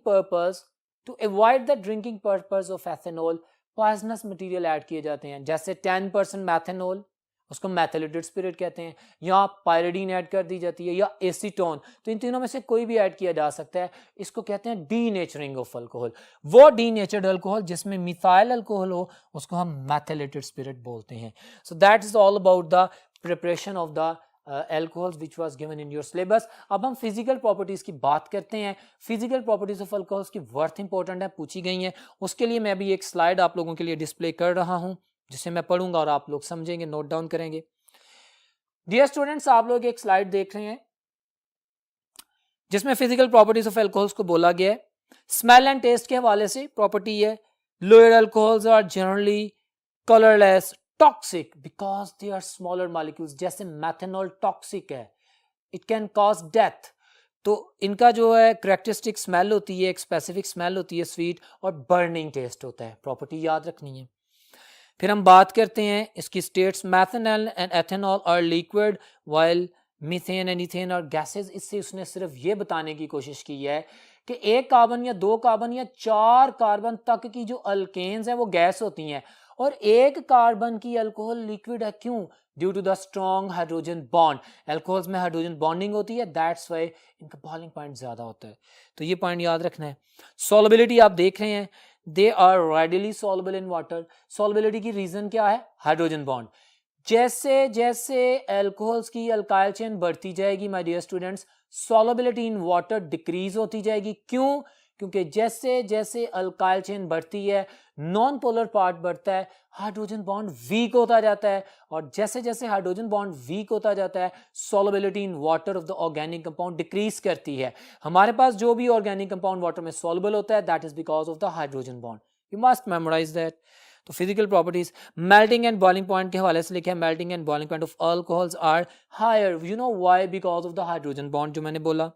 purpose of ethanol, poisonous material add किए जाते हैं, जैसे 10% मैथेनॉल, उसको मैथिलेटेड स्पिरिट कहते हैं, या पायरिडीन ऐड कर दी जाती है, या एसीटोन। तो इन तीनों में से कोई भी ऐड किया जा सकता है। इसको कहते हैं डीनेचरिंग ऑफ अल्कोहल। वो डीनेचर्ड अल्कोहल जिसमें मिथाइल अल्कोहल हो उसको हम मैथिलेटेड स्पिरिट बोलते हैं। So that is all about the preparation of the alcohols which was given in your syllabus। अब हम फिजिकल प्रॉपर्टीज की बात करते हैं। फिजिकल प्रॉपर्टीज ऑफ अल्कोहल्स की वर्थ इंपॉर्टेंट है, पूछी गई है। उसके लिए मैं अभी एक स्लाइड आप लोगों के लिए डिस्प्ले कर रहा हूं, जिसे मैं पढ़ूंगा और आप लोग समझेंगे, नोट डाउन करेंगे। डियर स्टूडेंट्स, आप लोग एक स्लाइड देख रहे हैं जिसमें फिजिकल प्रॉपर्टीज ऑफ अल्कोहल्स को बोला गया है। स्मेल एंड टेस्ट के हवाले से प्रॉपर्टी है, lower alcohols are generally colourless, toxic because they are smaller molecules, जैसे मैथेनॉल टॉक्सिक है, इट कैन कॉज डेथ। तो इनका जो है करेक्टरिस्टिक स्मेल होती है, एक स्पेसिफिक स्मेल होती है स्वीट, और बर्निंग टेस्ट होता है, प्रॉपर्टी याद रखनी है। फिर हम बात करते हैं इसकी states, methanol and ethanol are liquid while methane and ethane are gases. इससे उसने सिर्फ ये बताने की कोशिश की है कि एक कार्बन या दो कार्बन या चार कार्बन तक की जो अल्केन्स हैं वो गैस होती हैं, और एक कार्बन की अल्कोहल लिक्विड है। क्यों? Due to the strong hydrogen bond. Alcohols में हाइड्रोजन बॉन्डिंग होती है, दैट्स व्हाई इनका बॉइलिंग पॉइंट ज्यादा होता है। तो ये पॉइंट याद रखना है। सॉल्युबिलिटी आप देख रहे हैं, they are readily soluble in water. Solubility की रीजन क्या है? Hydrogen bond. जैसे जैसे अल्कोहल्स की अल्काइल चेन बढ़ती जाएगी my dear students, solubility in water decrease होती जाएगी। क्यों? क्योंकि जैसे जैसे अल्काइल चेन बढ़ती है, नॉन पोलर पार्ट बढ़ता है, हाइड्रोजन बॉन्ड वीक होता जाता है, और जैसे जैसे हाइड्रोजन बॉन्ड वीक होता जाता है, solubility in water of the organic compound decrease करती है। हमारे पास जो भी ऑर्गेनिक कंपाउंड वाटर में सॉल्युबल होता है, that is because of the hydrogen bond. You must memorise that. तो physical properties, melting and boiling point के हवाले से लिखे हैं, melting and boiling point of alcohols are higher, you know why? Because of the hydrogen bond, जो मैंने बोला।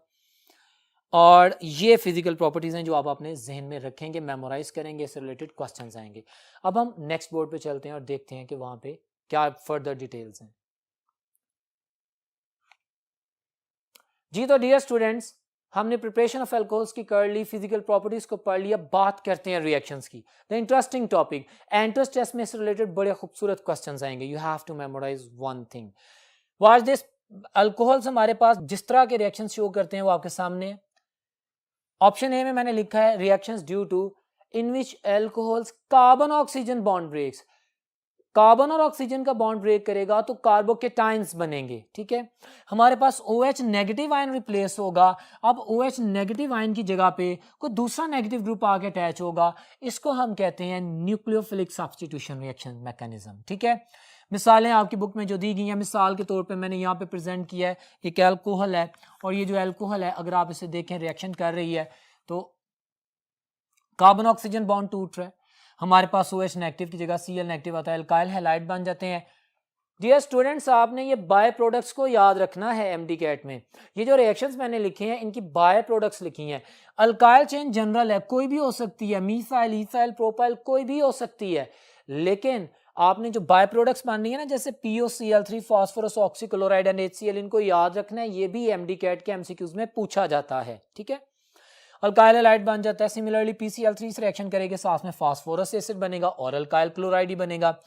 और ये फिजिकल प्रॉपर्टीज हैं जो आप अपने जहन में रखेंगे, मेमोराइज करेंगे, इससे रिलेटेड क्वेश्चंस आएंगे। अब हम नेक्स्ट बोर्ड पे चलते हैं और देखते हैं कि वहां पे क्या फर्दर डिटेल्स हैं। जी तो डियर स्टूडेंट्स, हमने प्रिपरेशन ऑफ अल्कोहल्स की कर ली, फिजिकल प्रॉपर्टीज को पढ़ लिया, बात करते हैं रिएक्शंस की। The interesting topic, entrance test में इससे रिलेटेड बड़े खूबसूरत क्वेश्चंस आएंगे। You have to memorise one thing. Watch this. Alcohols हमारे पास जिस तरह के रिएक्शन शो करते हैं वो आपके सामने है। ऑप्शन ए में मैंने लिखा है reactions due to in which alcohols carbon oxygen bond breaks. Carbon और ऑक्सीजन का बॉन्ड ब्रेक करेगा तो कार्बोकेटाइंस बनेंगे। ठीक है, हमारे पास OH नेगेटिव आयन रिप्लेस होगा। अब OH नेगेटिव आयन की जगह पे कोई दूसरा नेगेटिव ग्रुप आके अटैच होगा, इसको हम कहते हैं न्यूक्लियोफिलिक सब्स्टिट्यूशन रिएक्शन मैकेनिज्म। ठीक है, मिसालें आपकी बुक में जो दी गई हैं, मिसाल के तौर पे मैंने यहाँ पे प्रेजेंट किया है, एक अल्कोहल है, और ये जो अल्कोहल है अगर आप इसे देखें रिएक्शन कर रही है तो कार्बन ऑक्सीजन बॉन्ड टूट रहा है, हमारे पास OH नेगेटिव की जगह Cl नेगेटिव आता है, अल्काइल हैलाइड बन जाते हैं। डियर स्टूडेंट्स, आपने ये बाय प्रोडक्ट्स को याद रखना है एमडी कैट में। ये जो रिएक्शंस मैंने लिखे हैं इनकी बाय प्रोडक्ट्स लिखी हैं। अल्काइल चेन जनरल है, कोई भी हो सकती है, मीथाइल, इथाइल, प्रोपाइल, कोई भी हो सकती है, लेकिन आपने जो बाय प्रोडक्ट्स माननी है ना, जैसे POCl3, phosphorus oxychloride and HCl, इनको याद रखना है। ये भी एमडी कैट के MCQs में पूछा जाता है। ठीक है, अल्काइल हैलाइड बन जाता है। सिमिलरली PCl3 से रिएक्शन करेगा, साथ में फास्फोरस एसिड बनेगा और अल्काइल क्लोराइड ही बनेगा।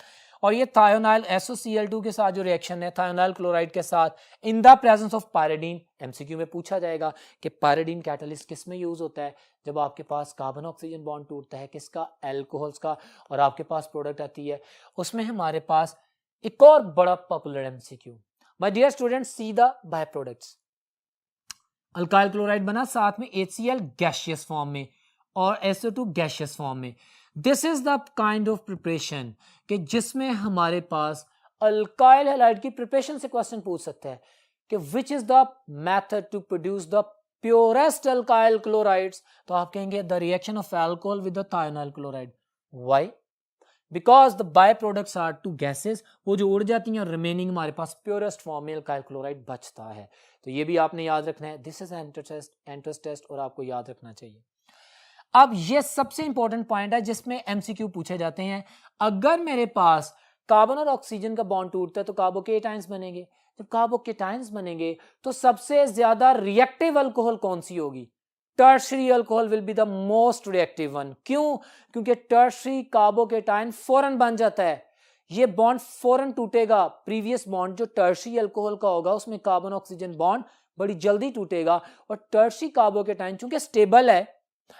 और ये थायोनाइल SOCl2 के साथ जो रिएक्शन है थायोनाइल क्लोराइड के साथ, इन the presence of pyridine, MCQ में पूछा जाएगा कि पायरिडीन कैटलिस्ट किस में यूज होता है? जब आपके पास कार्बन ऑक्सीजन बॉन्ड टूटता है, किसका? अल्कोहल्स का, और आपके पास प्रोडक्ट आती है। उसमें हमारे पास एक और बड़ा popular MCQ, my dear students, see the by products. Alkyl chloride बना, साथ में HCl गैसियस फॉर्म में और SO2 गैसियस फॉर्म में। This is the kind of preparation कि जिसमें हमारे पास अल्काइल हैलाइड की प्रिपरेशन से क्वेश्चन पूछ सकता है कि which is the method to produce the purest alkyl chlorides. तो आप कहेंगे the reaction of alcohol with the thionyl chloride. Why? Because the by products are two gases, वो जो उड़ जाती हैं और रिमेनिंग हमारे पास प्योरेस्ट फॉर्म में अल्काइल क्लोराइड बचता है। तो ये भी आपने याद रखना है। दिस इज एंट्रेंस टेस्ट और आपको याद रखना चाहिए। अब ये सबसे इंपॉर्टेंट पॉइंट है जिसमें एमसीक्यू पूछे जाते हैं। अगर मेरे पास कार्बन और ऑक्सीजन का बॉन्ड टूटता है तो कार्बोकेटाइंस बनेंगे। जब कार्बोकेटाइंस बनेंगे तो सबसे ज्यादा रिएक्टिव अल्कोहल कौन सी होगी? Tertiary alcohol will be the most reactive one. क्यों? क्योंकि टर्शरी कार्बोकेटाइन फौरन बन जाता है, ये बॉन्ड फौरन टूटेगा। प्रीवियस बॉन्ड जो टर्शरी अल्कोहल का होगा उसमें कार्बन ऑक्सीजन बॉन्ड बड़ी जल्दी टूटेगा, और टर्शरी कार्बोकेटाइन चूंकि स्टेबल है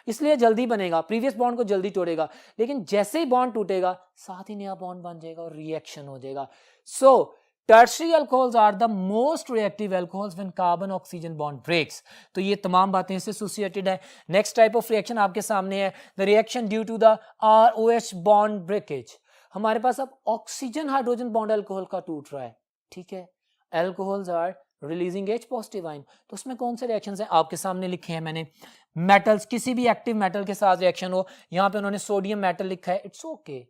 इसलिए जल्दी बनेगा, प्रीवियस बॉन्ड को जल्दी तोड़ेगा। लेकिन जैसे ही बॉन्ड टूटेगा साथ ही नया बॉन्ड बन जाएगा और रिएक्शन हो जाएगा। So tertiary alcohols are the most reactive alcohols when carbon oxygen bond breaks. तो ये तमाम बातें इससे एसोसिएटेड है। नेक्स्ट टाइप ऑफ रिएक्शन आपके सामने है, the reaction due to the ROH bond breakage. हमारे पास अब ऑक्सीजन हाइड्रोजन बॉन्ड अल्कोहल का टूट रहा है, ठीक है। Alcohols are releasing H positive ion. तो उसमें कौन से रिएक्शंस हैं आपके सामने लिखे हैं मैंने। मेटल्स, किसी भी एक्टिव मेटल के साथ रिएक्शन हो, यहां पे उन्होंने सोडियम मेटल लिखा है, इट्स ओके।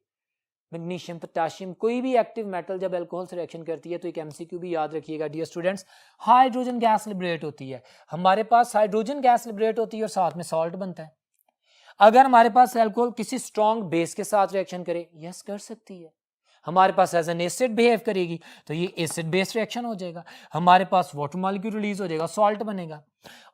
मैग्नीशियम, पोटेशियम, कोई भी एक्टिव मेटल जब अल्कोहल से रिएक्शन करती है तो एक एमसीक्यू भी याद रखिएगा dear students, hydrogen gas liberate होती है। हमारे पास हाइड्रोजन गैस लिबरेट होती है और साथ में सॉल्ट बनता है। अगर हमारे पास अल्कोहल किसी स्ट्रॉन्ग बेस के साथ रिएक्शन करे, यस कर सकती है। हमारे पास एज एन एसिड बिहेव करेगी तो ये एसिड बेस्ड रिएक्शन हो जाएगा। हमारे पास वाटर मॉलिक्यूल रिलीज हो जाएगा, सॉल्ट बनेगा।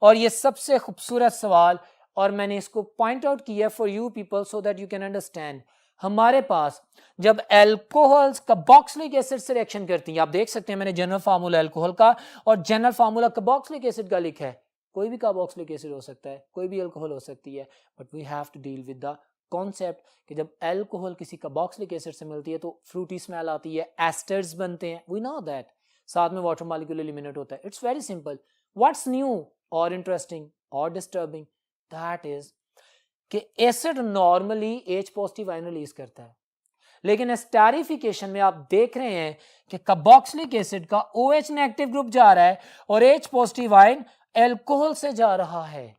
और ये सबसे खूबसूरत सवाल, और मैंने इसको पॉइंट आउट किया for you people so that you can understand. हमारे पास जब एल्कोहल्स कार्बोक्सिलिक एसिड से रिएक्शन करती हैं, आप देख सकते हैं मैंने जनरल फार्मूला एल्कोहल का और जनरल फार्मूला कार्बोक्सिलिक एसिड का लिखा है। कोई भी कार्बोक्सिलिक एसिड हो सकता है, कोई भी अल्कोहल हो सकती है, but we have to deal with the concept कि जब अल्कोहल किसी कार्बोक्सिलिक एसिड से मिलती है तो फ्रूटी स्मेल आती है, एस्टर्स बनते हैं, वी नो दैट। साथ में वाटर मॉलिक्यूल एलिमिनेट होता है। It's very simple. What's new और इंटरेस्टिंग और डिस्टर्बिंग, दैट इज कि acid normally H positive ion release करता है, लेकिन एस्टेरिफिकेशन में आप देख रहे हैं कि कार्बोक्सिलिक एसिड का OH नेगेटिव ग्रुप जा रहा है और H पॉजिटिव आयन अल्कोहल से जा रहा है।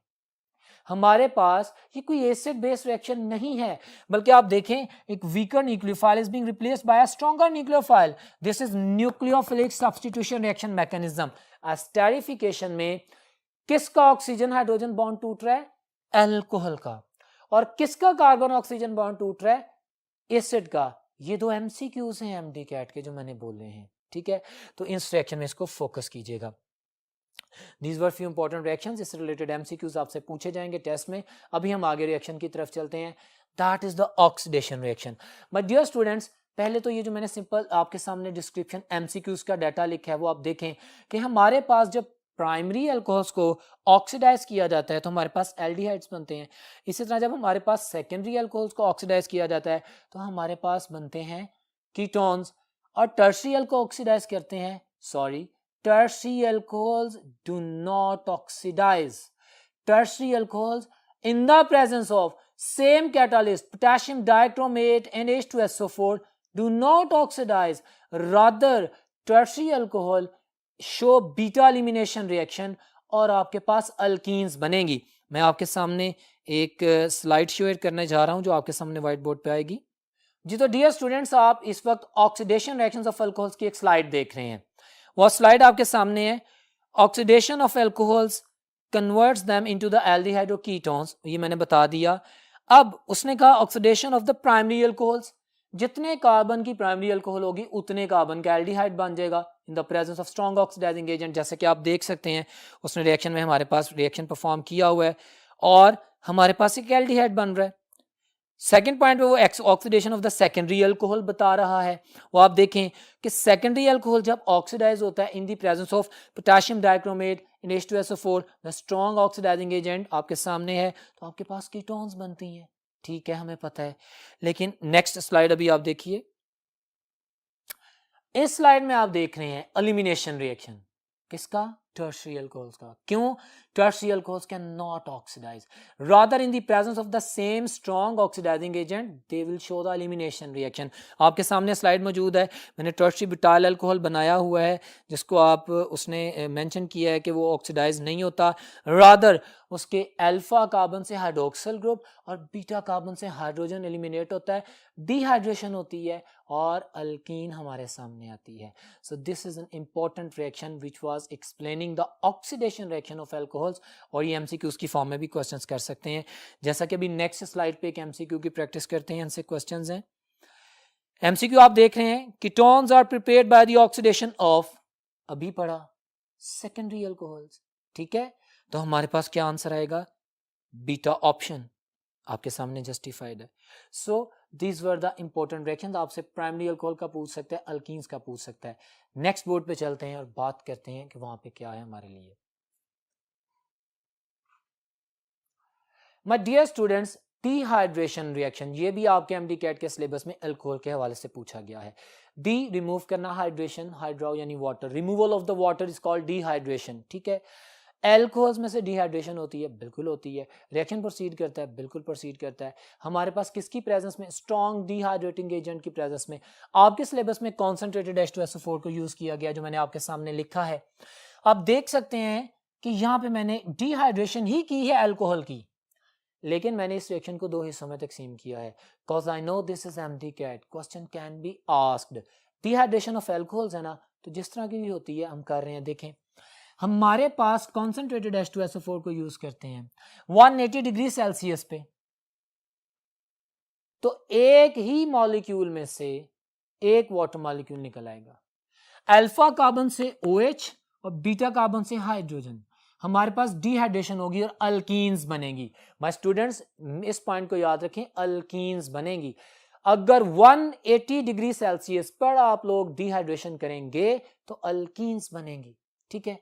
हमारे पास ये कोई एसिड बेस्ड रिएक्शन नहीं है, बल्कि आप देखें एक weaker nucleophile is being replaced bye a stronger nucleophile. This is nucleophilic substitution reaction mechanism. Esterification में किसका ऑक्सीजन हाइड्रोजन बॉन्ड टूट रहा है? अल्कोहल का। और किसका कार्बन ऑक्सीजन बॉन्ड टूट रहा है? एसिड का। ये दो एमसीक्यूज हैं एमडी कैट के जो मैंने बोले हैं, ठीक है। तो इस रिएक्शन में इसको फोकस कीजिएगा। These were few important reactions, इससे रिलेटेड एमसीक्यूज आपसे पूछे जाएंगे टेस्ट में। अभी हम आगे रिएक्शन की तरफ चलते हैं, that is the oxidation reaction. But dear students, पहले तो ये जो मैंने सिंपल आपके सामने डिस्क्रिप्शन एमसीक्यूज का डाटा लिखा है वो आप देखें कि हमारे पास जब प्राइमरी अल्कोहल्स को ऑक्सीडाइज किया जाता है तो हमारे पास एल्डिहाइड्स बनते हैं। इसी तरह जब हमारे पास सेकेंडरी अल्कोहल्स को ऑक्सीडाइज किया जाता है तो हमारे पास बनते हैं कीटोन्स। और टर्शियरी अल्कोहल ऑक्सीडाइज करते हैं, sorry, tertiary alcohols do not oxidize. Tertiary alcohols in the presence of same catalyst potassium dichromate and H2SO4 do not oxidize. Rather tertiary alcohol show beta elimination reaction और आपके पास alkenes बनेंगी। मैं आपके सामने एक slide share करने जा रहा हूं जो आपके सामने व्हाइट बोर्ड पे आएगी जी। तो डियर स्टूडेंट्स, आप इस वक्त ऑक्सीडेशन रिएक्शंस ऑफ अल्कोहल्स की एक स्लाइड देख रहे हैं। वो स्लाइड आपके सामने है। Oxidation of alcohols converts them into the aldehyde और कीटोन्स, ये मैंने बता दिया। अब उसने कहा oxidation of the primary alcohols, जितने कार्बन की प्राइमरी अल्कोहल होगी उतने कार्बन का एल्डिहाइड बन जाएगा in the presence of strong oxidising agent. जैसे कि आप देख सकते हैं उसने रिएक्शन में हमारे पास रिएक्शन परफॉर्म किया हुआ है और हमारे पास एक एल्डिहाइड बन रहा है। सेकेंड पॉइंट पे वो oxidation of the secondary alcohol बता रहा है। वो आप देखें कि सेकेंडरी अल्कोहल जब ऑक्सीडाइज होता है in the presence of potassium dichromate in H2SO4, the strong oxidising agent आपके सामने है, तो आपके पास कीटोन्स बनती हैं, ठीक है, हमें पता है। लेकिन नेक्स्ट स्लाइड अभी आप देखिए। इस स्लाइड में आप देख रहे हैं एलिमिनेशन रिएक्शन, किसका? टर्शियरी अल्कोहल्स का। क्यों? Tertiary alcohols can not oxidise, rather in the presence of the same strong oxidising agent they will show the elimination reaction. आपके सामने स्लाइड मौजूद है, मैंने टर्शियरी ब्यूटाइल अल्कोहल बनाया हुआ है जिसको आप उसने मेंशन किया है कि वो ऑक्सीडाइज नहीं होता, रादर उसके अल्फा कार्बन से हाइड्रोक्सिल ग्रुप और बीटा कार्बन से हाइड्रोजन एलिमिनेट होता है, डिहाइड्रेशन होती है और अल्कीन हमारे सामने आती है। सो this is an important reaction which was explaining the oxidation reaction of alcohols. और ये एमसीक्यूज की फॉर्म में भी क्वेश्चंस कर सकते हैं, जैसा कि अभी नेक्स्ट स्लाइड पे एक एमसीक्यू की प्रैक्टिस करते हैं, इनसे क्वेश्चंस हैं। एमसीक्यू आप देख रहे हैं, ketones are prepared by the oxidation of, अभी पढ़ा, सेकेंडरी अल्कोहल्स। ठीक है, तो हमारे पास क्या आंसर आएगा? बीटा ऑप्शन आपके सामने जस्टिफाइड है। So these were the important reactions. आपसे प्राइमरी अल्कोहल का पूछ सकता है, अल्कीन्स का पूछ सकता है। नेक्स्ट बोर्ड पे चलते हैं और बात करते हैं कि वहां पे क्या है हमारे लिए। My dear students, dehydration reaction, ये भी आपके एमडी कैट के सिलेबस में अल्कोहल के हवाले से पूछा गया है। डी रिमूव करना, हाइड्रेशन, हाइड्रो यानी water, removal of the water is called dehydration. ठीक है, एल्कोहल्स में से डिहाइड्रेशन होती है, बिल्कुल होती है। रिएक्शन प्रोसीड करता है, बिल्कुल प्रोसीड करता है। हमारे पास किसकी प्रेजेंस में? स्ट्रॉन्ग डिहाइड्रेटिंग एजेंट की प्रेजेंस में। आपके सिलेबस में कॉन्सेंट्रेटेड H2SO4 को यूज किया गया, जो मैंने आपके सामने लिखा है। आप देख सकते हैं कि यहां पे मैंने डिहाइड्रेशन ही की है अल्कोहल की, लेकिन मैंने इस रिएक्शन को दो हिस्सों में तकसीम किया है। Cause I know this is empty cat, question can be asked। Dehydration of alcohols है ना, तो जिस तरह की भी होती है हम कर रहे हैं। देखें, हमारे पास कॉन्सेंट्रेटेड H2SO4 को यूज करते हैं 180 डिग्री सेल्सियस पे, तो एक ही मॉलिक्यूल में से एक वाटर मॉलिक्यूल निकल आएगा। अल्फा कार्बन से OH और बीटा कार्बन से हाइड्रोजन, हमारे पास डिहाइड्रेशन होगी और अल्कीन्स बनेगी। माय स्टूडेंट्स, इस पॉइंट को याद रखें, अल्कीन्स बनेगी। अगर 180 डिग्री सेल्सियस पर आप लोग डिहाइड्रेशन करेंगे तो अल्कीन्स बनेंगी। ठीक है,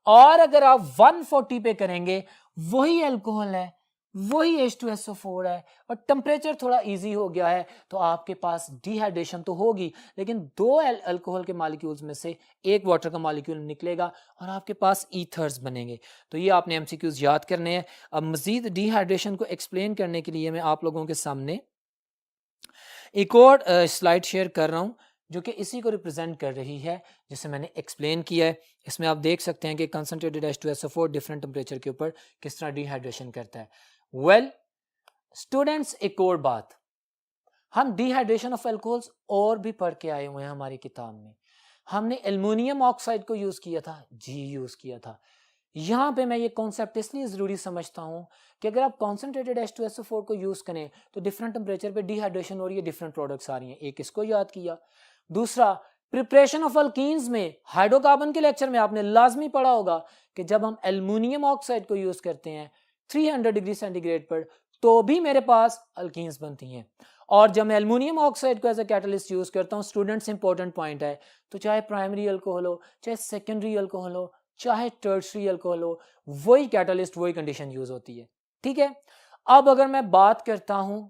और अगर आप 140 पे करेंगे, वही अल्कोहल है, वही H2SO4 है, और टेम्परेचर थोड़ा इजी हो गया है, तो आपके पास डिहाइड्रेशन तो होगी, लेकिन दो अल्कोहल के मॉलिक्यूल्स में से एक वाटर का मॉलिक्यूल निकलेगा और आपके पास ईथर्स बनेंगे। तो ये आपने एमसीक्यूज याद करने हैं। अब मजीद डिहाइड्रेशन को एक्सप्लेन करने के लिए मैं आप लोगों के सामने एक और स्लाइड शेयर कर रहा हूं, जो कि इसी को रिप्रेजेंट कर रही है जिसे मैंने एक्सप्लेन किया है। इसमें आप देख सकते हैं कि कंसंट्रेटेड H2SO4 डिफरेंट टेम्परेचर के ऊपर किस तरह डिहाइड्रेशन करता है। वेल स्टूडेंट्स, एक और बात, हम डिहाइड्रेशन ऑफ अल्कोहल्स और भी पढ़ के आए हुए हैं हमारी किताब में। हमने एल्युमिनियम ऑक्साइड को यूज किया था, जी यूज किया था। यहां पे मैं ये कॉन्सेप्ट इसलिए जरूरी समझता हूं कि अगर आप कॉन्सेंट्रेटेड H2SO4 को यूज करें तो डिफरेंट टेम्परेचर पे डिहाइड्रेशन हो रही है, डिफरेंट प्रोडक्ट्स आ रही हैं। एक इसको याद किया। दूसरा, प्रिपरेशन ऑफ अल्कीन्स में हाइड्रोकार्बन के लेक्चर में आपने लाजमी पढ़ा होगा कि जब हम एल्युमिनियम ऑक्साइड को यूज करते हैं 300 डिग्री सेंटीग्रेड पर, तो भी मेरे पास अल्कीन्स बनती हैं। और जब मैं एल्युमिनियम ऑक्साइड को एज अ कैटलिस्ट यूज करता हूं, स्टूडेंट्स, इंपॉर्टेंट पॉइंट है, तो चाहे प्राइमरी अल्कोहल हो, चाहे सेकेंडरी अल्कोहल हो, चाहे टर्शियरी अल्कोहल हो, वही कैटलिस्ट, वही कंडीशन यूज होती है। ठीक है, अब अगर मैं बात करता हूं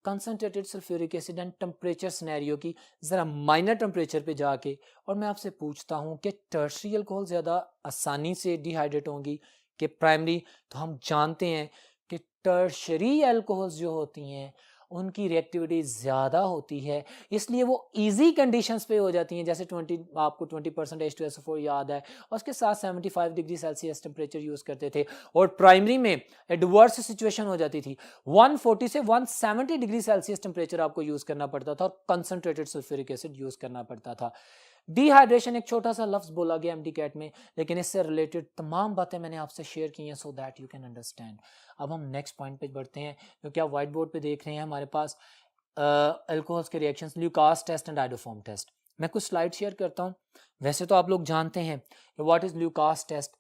concentrated sulphuric acid and temperature scenario की, जरा माइनर टेम्परेचर पे जाके, और मैं आपसे पूछता हूं कि टर्शियरी अल्कोहल ज्यादा आसानी से डिहाइड्रेट होंगी कि प्राइमरी, तो हम जानते हैं कि टर्शियरी अल्कोहल्स जो होती हैं उनकी रिएक्टिविटी ज़्यादा होती है, इसलिए वो इजी कंडीशंस पे हो जाती हैं। जैसे 20, आपको 20% H2SO4 याद है, और उसके साथ 75 डिग्री सेल्सियस टेम्परेचर यूज़ करते थे। और प्राइमरी में एडवर्स सिचुएशन हो जाती थी, 140 से 170 डिग्री सेल्सियस टेम्परेचर आपको यूज़ करना पड़ता था और कंसनट्रेटेड सल्फ्यूरिक एसिड यूज़ करना पड़ता था। डिहाइड्रेशन एक छोटा सा लफ्ज बोला गया एमडी कैट में, लेकिन इससे रिलेटेड तमाम बातें मैंने आपसे शेयर की हैं so that you can understand. अब हम नेक्स्ट पॉइंट पे बढ़ते हैं, क्योंकि आप व्हाइट बोर्ड पे देख रहे हैं हमारे पास अल्कोहल्स के reactions, Lucas test and iodoform test. मैं कुछ स्लाइड शेयर करता हूं। वैसे तो आप लोग जानते हैं what is Lucas test.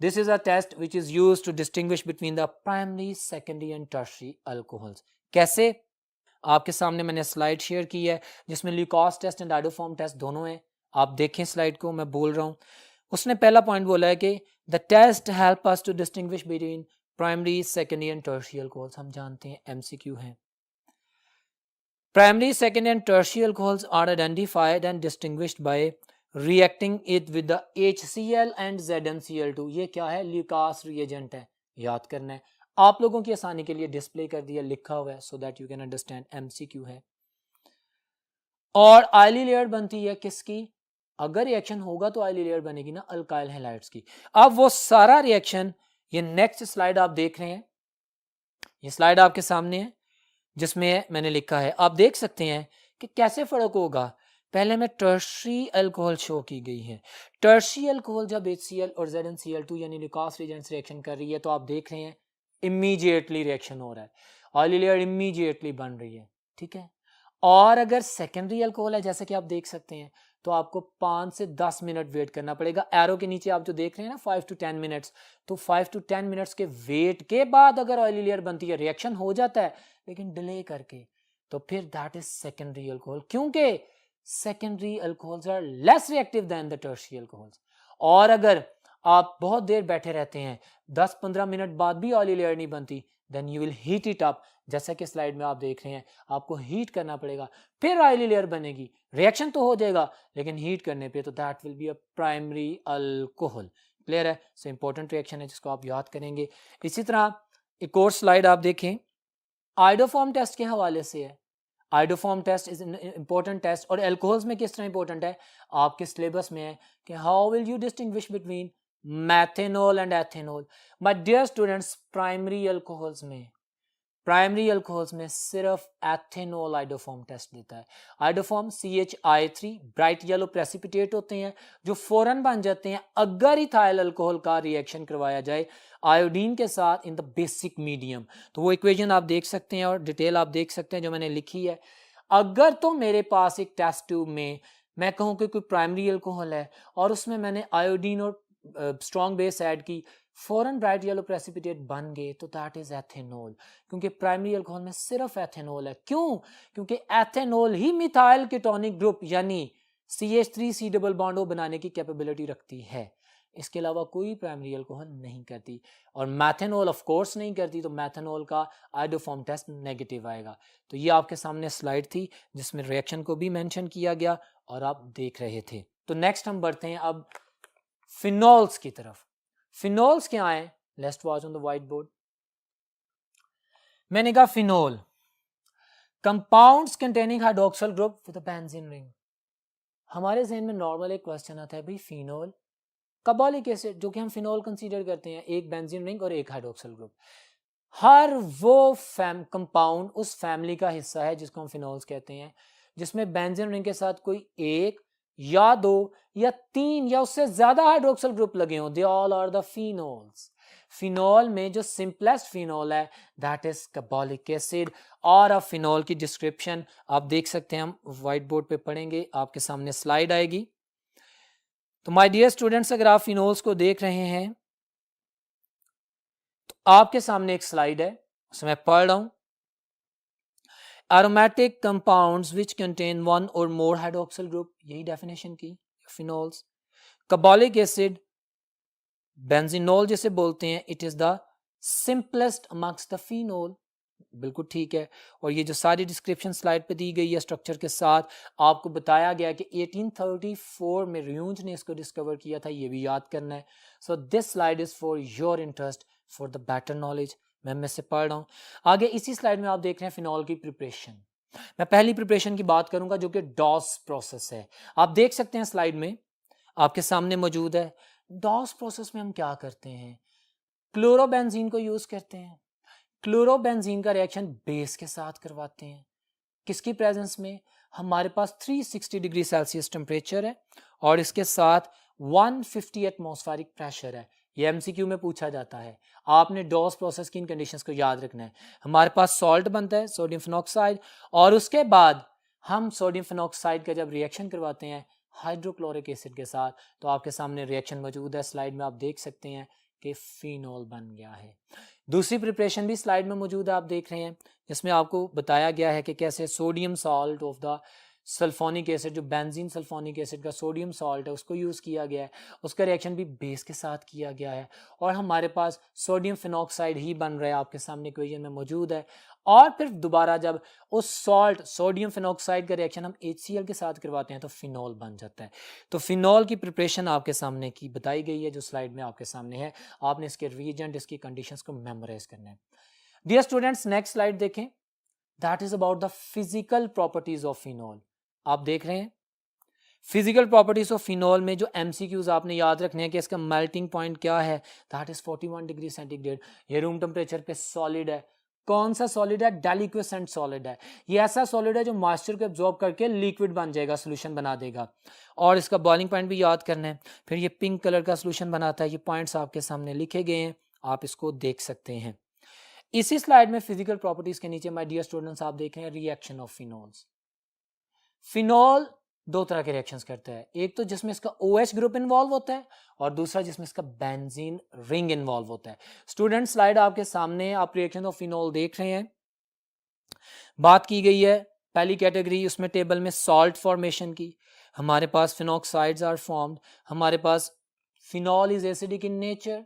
This is a test which is used to distinguish between the primary, secondary and tertiary alcohols. कैसे? आपके सामने मैंने स्लाइड शेयर की है जिसमें Lucas test and iodoform test दोनों हैं। आप देखें स्लाइड को, मैं बोल रहा हूं। उसने पहला पॉइंट बोला है कि the test help us to distinguish between primary, secondary and tertiary alcohols. हम जानते हैं, एमसीक्यू है। Primary, secondary and tertiary alcohols are identified and distinguished by reacting it with the HCl and ZnCl2। ये क्या है? ल्यूकास रिएजेंट है, याद करना है। आप लोगों की आसानी के लिए डिस्प्ले कर दिया, लिखा हुआ है, so that you can understand, MCQ है। और ऑयली लेयर बनती है किसकी? अगर रिएक्शन होगा तो ऑयली लेयर बनेगी ना अल्काइल हैलाइड्स की। अब वो सारा रिएक्शन, ये नेक्स्ट स्लाइड आप देख रहे हैं, ये स्लाइड आपके सामने है जिसमें मैंने लिखा है, आप देख सकते हैं कि कैसे फर्क होगा। पहले में टर्शरी अल्कोहल शो की गई है। टर्शरी अल्कोहल जब HCl और ZnCl2 यानी ल्यूकास रिएजेंट्स रिएक्शन कर रही है तो आप देख रहे हैं इमीडिएटली रिएक्शन हो रहा है, ऑयली लेयर इमीडिएटली बन रही है, ठीक है। और अगर सेकेंडरी अल्कोहल है जैसे कि आप देख सकते हैं तो आपको 5 से 10 मिनट वेट करना पड़ेगा। एरो के नीचे आप जो देख रहे हैं ना 5 to 10 मिनट्स, तो 5 to 10 मिनट्स के वेट के बाद अगर ऑयली लेयर बनती है, रिएक्शन हो जाता है लेकिन डिले करके, तो फिर दैट इज सेकेंडरी अल्कोहल, क्योंकि secondary alcohols are less reactive than the tertiary alcohols. और अगर आप बहुत देर बैठे रहते हैं, 10-15 मिनट बाद भी ऑयली लेयर नहीं बनती, then you will heat it up, जैसा कि स्लाइड में आप देख रहे हैं, आपको हीट करना पड़ेगा, फिर ऑयली लेयर बनेगी। रिएक्शन तो हो जाएगा लेकिन हीट करने पे तो that will be a primary alcohol. Clear है? सो इंपॉर्टेंट रिएक्शन है जिसको आप याद करेंगे। इसी तरह एक और स्लाइड आप देखें, आइडोफॉर्म टेस्ट के हवाले से है। Iodoform test is important test, और एल्कोहल्स में किस तरह इंपॉर्टेंट है, आपके सिलेबस में है कि how will you distinguish between methanol and ethanol. My dear students, primary alcohols में सिर्फ एथेनॉल आइडोफॉर्म टेस्ट देता है। Iodoform CHI3 bright yellow precipitate होते हैं जो फौरन बन जाते हैं अगर इथाइल अल्कोहल का रिएक्शन करवाया जाए आयोडीन के साथ इन द बेसिक मीडियम। तो वो इक्वेशन आप देख सकते हैं और डिटेल आप देख सकते हैं जो मैंने लिखी है। अगर तो मेरे पास एक टेस्ट ट्यूब में मैं कहूँ कि कोई प्राइमरी अल्कोहल है और उसमें मैंने आयोडीन और स्ट्रॉन्ग बेस ऐड की, फॉरन ब्राइट येलो प्रेसिपिटेट बन गए, तो दैट इज एथेनॉल, क्योंकि प्राइमरी अल्कोहल में सिर्फ एथेनॉल है। क्यों? क्योंकि एथेनॉल ही मिथाइल कीटोनिक ग्रुप यानी CH3C डबल बॉन्ड बनाने की कैपेबिलिटी रखती है, इसके अलावा कोई प्राइमरी अल्कोहल नहीं करती। और मैथेनॉल ऑफ कोर्स नहीं करती, तो मैथेनॉल का आइडोफॉर्म टेस्ट नेगेटिव आएगा। तो ये आपके सामने स्लाइड थी जिसमें रिएक्शन को भी मेंशन किया गया और आप देख रहे थे। तो नेक्स्ट हम बढ़ते हैं अब फिनॉल्स की तरफ। फिनॉल्स क्या है? Let's watch on the white board. मैंने कहा phenol, compounds containing hydroxyl group with a benzene ring. हमारे जहन में नॉर्मल एक क्वेश्चन आता है, भाई फिनॉल, कार्बोलिक एसिड जो कि हम फिनॉल कंसीडर करते हैं, एक बेंजीन रिंग और एक हाइड्रोक्सिल ग्रुप। हर वो कंपाउंड उस फैमिली का हिस्सा है जिसको हम फिनॉल्स कहते हैं, जिसमें बेंजीन रिंग के साथ कोई एक या दो या तीन या उससे ज्यादा हाइड्रोक्सिल ग्रुप लगे हों, they all are the phenols. Phenol में जो सिंपलेस्ट फिनॉल है दैट इज कार्बोलिक एसिड। और अब फिनॉल की डिस्क्रिप्शन आप देख सकते हैं, हम व्हाइट बोर्ड पे पढ़ेंगे, आपके सामने स्लाइड आएगी। तो माय डियर स्टूडेंट्स, अगर आप फिनॉल्स को देख रहे हैं तो आपके सामने एक स्लाइड है, उसमें पढ़ रहा हूं, aromatic compounds which contain one or more hydroxyl group, यही डेफिनेशन की फिनॉल्स। कार्बोलिक एसिड, बेंजीनॉल जिसे बोलते हैं, it is the simplest amongst the phenol, बिल्कुल ठीक है। और ये जो सारी डिस्क्रिप्शन स्लाइड पे दी गई है स्ट्रक्चर के साथ, आपको बताया गया कि 1834 में रियूंज ने इसको डिस्कवर किया था, ये भी याद करना है। So this slide is for your interest, for the better knowledge. मैं से पढ़ रहा हूँ आगे। इसी स्लाइड में आप देख रहे हैं फिनॉल की प्रिपरेशन। मैं पहली प्रिपरेशन की बात करूंगा जो कि डॉस प्रोसेस है। आप देख सकते हैं स्लाइड में आपके सामने मौजूद है। डॉस प्रोसेस में हम क्या करते हैं, क्लोरोबेंजीन को यूज करते हैं। क्लोरोबेंजीन का रिएक्शन बेस के साथ करवाते हैं, किसकी प्रेजेंस में, हमारे पास 360 डिग्री सेल्सियस टेम्परेचर है और इसके साथ 150 एटमॉस्फेरिक प्रेशर है। ये एमसीक्यू में पूछा जाता है, आपने डॉस प्रोसेस की इन कंडीशंस को याद रखना है। हमारे पास सॉल्ट बनता है, सोडियम फिनॉक्साइड, और उसके बाद हम सोडियम फिनॉक्साइड का जब रिएक्शन करवाते हैं हाइड्रोक्लोरिक एसिड के साथ, तो आपके सामने रिएक्शन मौजूद है, स्लाइड में आप देख सकते हैं कि फिनॉल बन गया है। दूसरी प्रिपरेशन भी स्लाइड में मौजूद है, आप देख रहे हैं, जिसमें आपको बताया गया है कि कैसे sodium salt of the sulphonic acid, जो बेंजीन सल्फोनिक एसिड का सोडियम सॉल्ट है, उसको यूज़ किया गया है, उसका रिएक्शन भी बेस के साथ किया गया है, और हमारे पास सोडियम फिनॉक्साइड ही बन रहा है, आपके सामने इक्वेशन में मौजूद है। और फिर दोबारा जब उस सॉल्ट सोडियम फिनॉक्साइड का रिएक्शन हम HCl के साथ करवाते हैं तो फिनॉल बन जाता है। तो फिनॉल की प्रिपरेशन आपके सामने की बताई गई है, जो स्लाइड में आपके सामने है। आपने इसके रीजेंट, इसकी कंडीशंस को मेमोराइज करना है। डियर स्टूडेंट्स, नेक्स्ट स्लाइड देखें। That is about the physical properties of phenol. आप देख रहे हैं फिजिकल प्रॉपर्टीज ऑफ फिनॉल में जो MCQs आपने याद रखने हैं कि इसका मेल्टिंग पॉइंट क्या है, दैट इज 41 डिग्री सेंटीग्रेड। ये रूम टेम्परेचर पे सॉलिड है। कौन सा सॉलिड है? डेलिक्वेसेंट सॉलिड है। ये ऐसा सॉलिड है जो मॉइस्चर को एब्जॉर्ब करके लिक्विड बन जाएगा, सोल्यूशन बना देगा। और इसका बॉइलिंग पॉइंट भी याद करना है। फिर ये पिंक कलर का सोल्यूशन बनाता है। ये पॉइंट्स आपके सामने लिखे गए हैं, आप इसको देख सकते हैं। इसी स्लाइड में फिजिकल प्रॉपर्टीज के नीचे माय डियर स्टूडेंट्स आप देख रहे हैं रिएक्शन ऑफ फिनॉल्स। फिनॉल दो तरह के रिएक्शंस करता है, एक तो जिसमें इसका OH ग्रुप इन्वॉल्व होता है और दूसरा जिसमें इसका बेंजीन रिंग इन्वॉल्व होता है। स्टूडेंट, स्लाइड आपके सामने, आप रिएक्शन ऑफ फिनॉल देख रहे हैं। बात की गई है पहली कैटेगरी, उसमें टेबल में सॉल्ट फॉर्मेशन की। हमारे पास फिनॉक्साइड्स आर फॉर्म्ड। हमारे पास phenol is acidic in nature.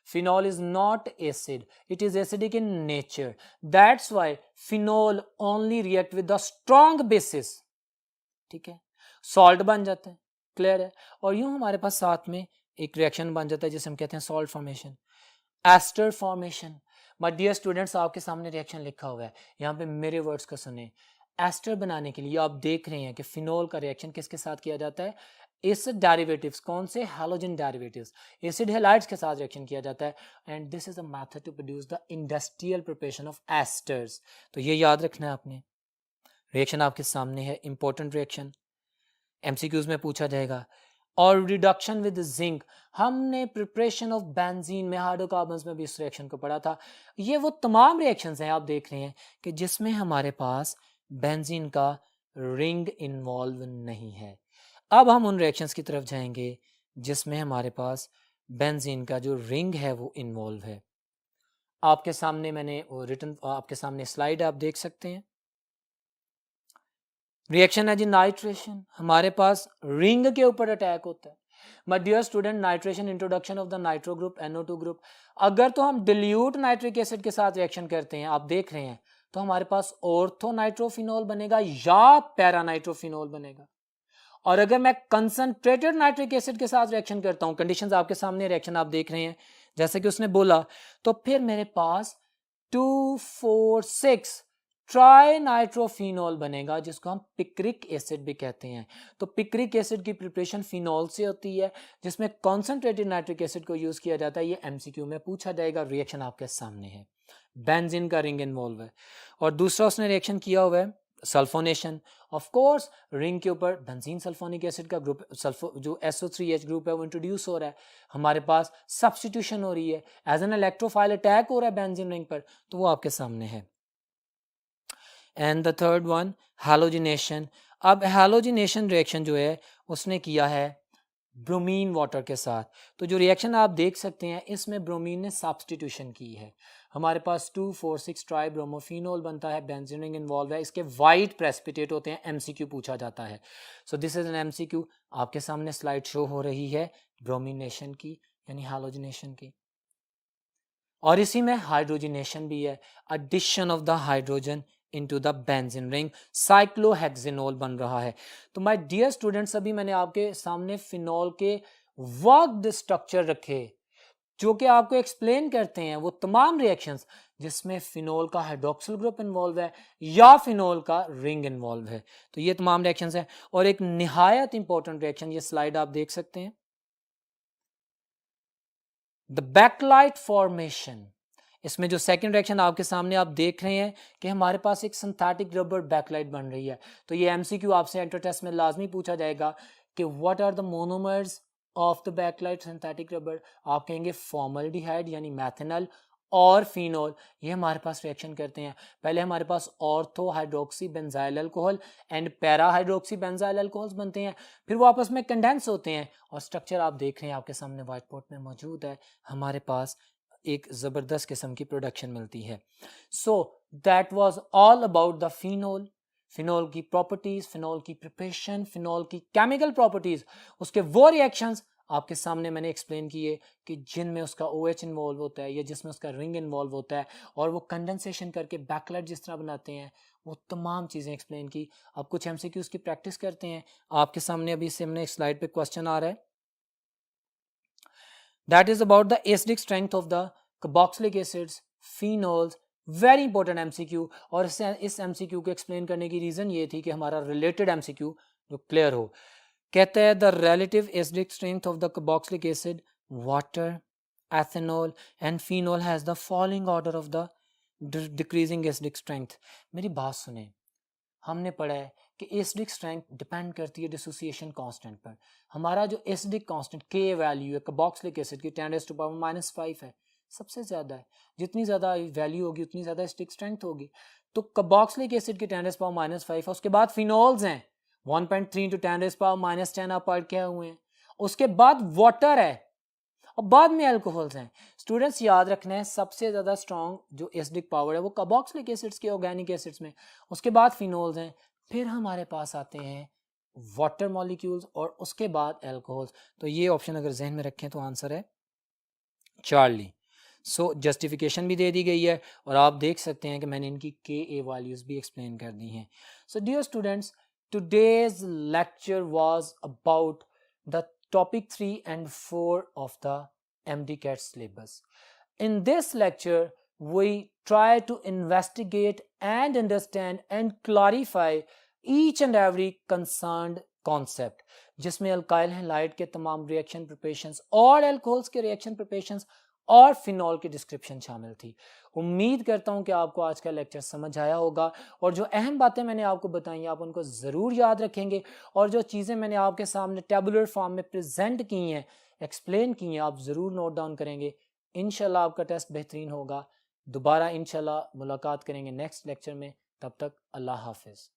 Phenol is not acid, it is acidic in nature. That's why phenol only react with the strong bases. ठीक है, सॉल्ट बन जाते हैं, क्लियर है। और यूं हमारे पास साथ में एक रिएक्शन बन जाता है जिसे हम कहते हैं salt formation, ester formation. My dear students, आपके सामने रिएक्शन लिखा हुआ है, यहाँ पे मेरे वर्ड्स को सुने। एस्टर बनाने के लिए आप देख रहे हैं कि फिनॉल का रिएक्शन किसके साथ किया जाता है? Acid derivatives. कौन से? हैलोजन डेरिवेटिव्स, एसिड हैलाइड्स के साथ रिएक्शन किया जाता है। And this is a method to produce the industrial preparation of esters. तो ये याद रखना है आपने। रिएक्शन आपके सामने है, इंपॉर्टेंट रिएक्शन, MCQs में पूछा जाएगा। और रिडक्शन विद जिंक, हमने प्रिपरेशन ऑफ बेंजीन में, हाइड्रोकार्बन्स में भी इस रिएक्शन को पढ़ा था। ये वो तमाम रिएक्शंस हैं आप देख रहे हैं कि जिसमें हमारे पास बेंजीन का रिंग इन्वॉल्व नहीं है। अब हम उन रिएक्शंस की तरफ जाएंगे जिसमें हमारे पास बेंजीन का जो रिंग है वो इन्वॉल्व है। आपके सामने मैंने रिटन, आपके सामने स्लाइड आप देख सकते हैं। रिएक्शन है जी नाइट्रेशन, हमारे पास रिंग के ऊपर अटैक होता है। My dear student, nitration, introduction of the nitro group, NO2 group. अगर तो हम डिल्यूट नाइट्रिक एसिड के साथ रिएक्शन करते हैं, आप देख रहे हैं, तो हमारे पास ऑर्थो नाइट्रोफिनॉल बनेगा या पैरा नाइट्रोफिनॉल बनेगा। और अगर मैं कंसंट्रेटेड नाइट्रिक एसिड के साथ रिएक्शन करता हूं, कंडीशंस आपके सामने, रिएक्शन आप देख रहे हैं जैसे कि उसने बोला, तो फिर मेरे पास 2,4,6 ट्राई नाइट्रोफिनॉल बनेगा, जिसको हम पिक्रिक एसिड भी कहते हैं। तो पिक्रिक एसिड की प्रिपरेशन फिनॉल से होती है, जिसमें कॉन्सेंट्रेटेड नाइट्रिक एसिड को यूज किया जाता है। ये MCQ में पूछा जाएगा, रिएक्शन आपके सामने है, बेंजीन का रिंग इन्वॉल्व है। और दूसरा उसने रिएक्शन किया हुआ है सल्फोनेशन। ऑफ कोर्स रिंग के ऊपर बेंजीन सल्फोनिक एसिड का ग्रुप, सल्फो जो SO3H ग्रुप है वो इंट्रोड्यूस हो रहा है, हमारे पास सब्स्टिट्यूशन हो रही है, एज एन इलेक्ट्रोफाइल अटैक हो रहा है बेंजीन रिंग पर, तो वो आपके सामने है। And the third one, halogenation. अब हैलोजिनेशन रिएक्शन जो है उसने किया है ब्रोमीन वाटर के साथ। तो जो रिएक्शन आप देख सकते हैं, इसमें ब्रोमीन ने सब्स्टिट्यूशन की है। हमारे पास 2,4,6 ट्राई ब्रोमोफिनॉल बनता है, बेंजीन रिंग इन्वॉल्व है, इसके वाइट प्रेसिपिटेट होते हैं, MCQ पूछा जाता है। सो दिस इज एन MCQ। आपके सामने स्लाइड शो हो रही है ब्रोमिनेशन की, यानी हैलोजिनेशन की। और इसी में हाइड्रोजनेशन भी है, addition of the hydrogen into the benzene ring, cyclohexanol बन रहा है। तो माय डियर स्टूडेंट्स, अभी मैंने आपके सामने फिनॉल के वर्कड स्ट्रक्चर रखे जो कि आपको एक्सप्लेन करते हैं वो तमाम रिएक्शंस जिसमें फिनॉल का हाइड्रोक्सिल ग्रुप इन्वॉल्व है या फिनॉल का रिंग इन्वॉल्व है। तो ये तमाम रिएक्शंस हैं। और एक निहायत इंपॉर्टेंट रिएक्शन, ये स्लाइड आप देख सकते हैं, द बैकलाइट फॉर्मेशन। इसमें जो सेकंड रिएक्शन आपके सामने आप देख रहे हैं कि हमारे पास एक सिंथेटिक रबर बैकलाइट बन रही है। तो ये MCQ आपसे एंटर टेस्ट में लाजमी पूछा जाएगा कि what are the monomers of the bakelite synthetic rubber. आप कहेंगे फॉर्मल्डिहाइड यानी मैथेनॉल और फिनॉल, ये हमारे पास रिएक्शन करते हैं। पहले हमारे पास ortho hydroxy benzyl alcohol and para hydroxy benzyl alcohols बनते हैं, फिर वो आपस में कंडेंस होते हैं और स्ट्रक्चर आप देख रहे हैं आपके सामने व्हाइट बोर्ड में मौजूद है। हमारे पास एक ज़बरदस्त किस्म की प्रोडक्शन मिलती है। So that was all about the phenol. Phenol की प्रॉपर्टीज, फिनॉल की प्रिपरेशन, फिनॉल की केमिकल प्रॉपर्टीज, उसके वो रिएक्शंस आपके सामने मैंने एक्सप्लेन किए कि जिनमें उसका OH इन्वॉल्व होता है या जिसमें उसका रिंग इन्वॉल्व होता है और वो कंडेंसेशन करके बैकलाइट जिस तरह बनाते हैं, वो तमाम चीज़ें एक्सप्लेन की। अब कुछ MCQs की प्रैक्टिस करते हैं। आपके सामने अभी सामने एक स्लाइड पे क्वेश्चन आ रहा है, that is about the acidic strength of the carboxylic acids, phenols. Very important MCQ। और इस MCQ को एक्सप्लेन करने की रीज़न ये थी कि हमारा रिलेटेड MCQ जो क्लियर हो। कहता है the relative acidic strength of the carboxylic acid, water, ethanol and phenol has the following order of the decreasing acidic strength. मेरी बात सुने, हमने पढ़ा है कि एसिडिक स्ट्रेंथ डिपेंड करती है डिसोसिएशन कांस्टेंट पर। हमारा जो एसिडिक कांस्टेंट K वैल्यू है कार्बोक्सिलिक एसिड की 10⁻⁻⁵ है, सबसे ज़्यादा है। जितनी ज़्यादा वैल्यू होगी उतनी ज़्यादा एसिडिक स्ट्रेंथ होगी। तो कार्बोक्सिलिक एसिड की 10⁻⁵ है, उसके बाद फिनॉल्स हैं 1.3 × 10⁻⁻10 आप पढ़ के हुए हैं, उसके बाद वाटर है और बाद में अल्कोहल्स हैं। स्टूडेंट्स याद रखना है सबसे ज़्यादा स्ट्रॉन्ग जो एसिडिक पावर है वो कार्बोक्सिलिक एसिड्स के ऑर्गेनिक एसिड्स में, उसके बाद फिनोल्स हैं, फिर हमारे पास आते हैं वाटर मॉलिक्यूल्स और उसके बाद अल्कोहल्स। तो ये ऑप्शन अगर जहन में रखें तो आंसर है चार्ली। सो जस्टिफिकेशन भी दे दी गई है और आप देख सकते हैं कि मैंने इनकी Ka वैल्यूज भी एक्सप्लेन कर दी हैं। So dear students, today's lecture was about the topic 3 and 4 of the MDCAT syllabus. In this lecture, we try to investigate and understand and clarify each and every concerned concept, जिसमें alkyl halide के तमाम reaction preparations और alcohols के reaction preparations और phenol की description शामिल थी। उम्मीद करता हूं कि आपको आज का लेक्चर समझ आया होगा और जो अहम बातें मैंने आपको बताई आप उनको ज़रूर याद रखेंगे और जो चीज़ें मैंने आपके सामने टेबुलर फॉर्म में प्रेजेंट की हैं, एक्सप्लेन की हैं, आप ज़रूर नोट डाउन करेंगे। इंशाल्लाह आपका टेस्ट बेहतरीन होगा। दोबारा इंशाल्लाह मुलाकात करेंगे नेक्स्ट लेक्चर में। तब तक अल्लाह हाफिज़।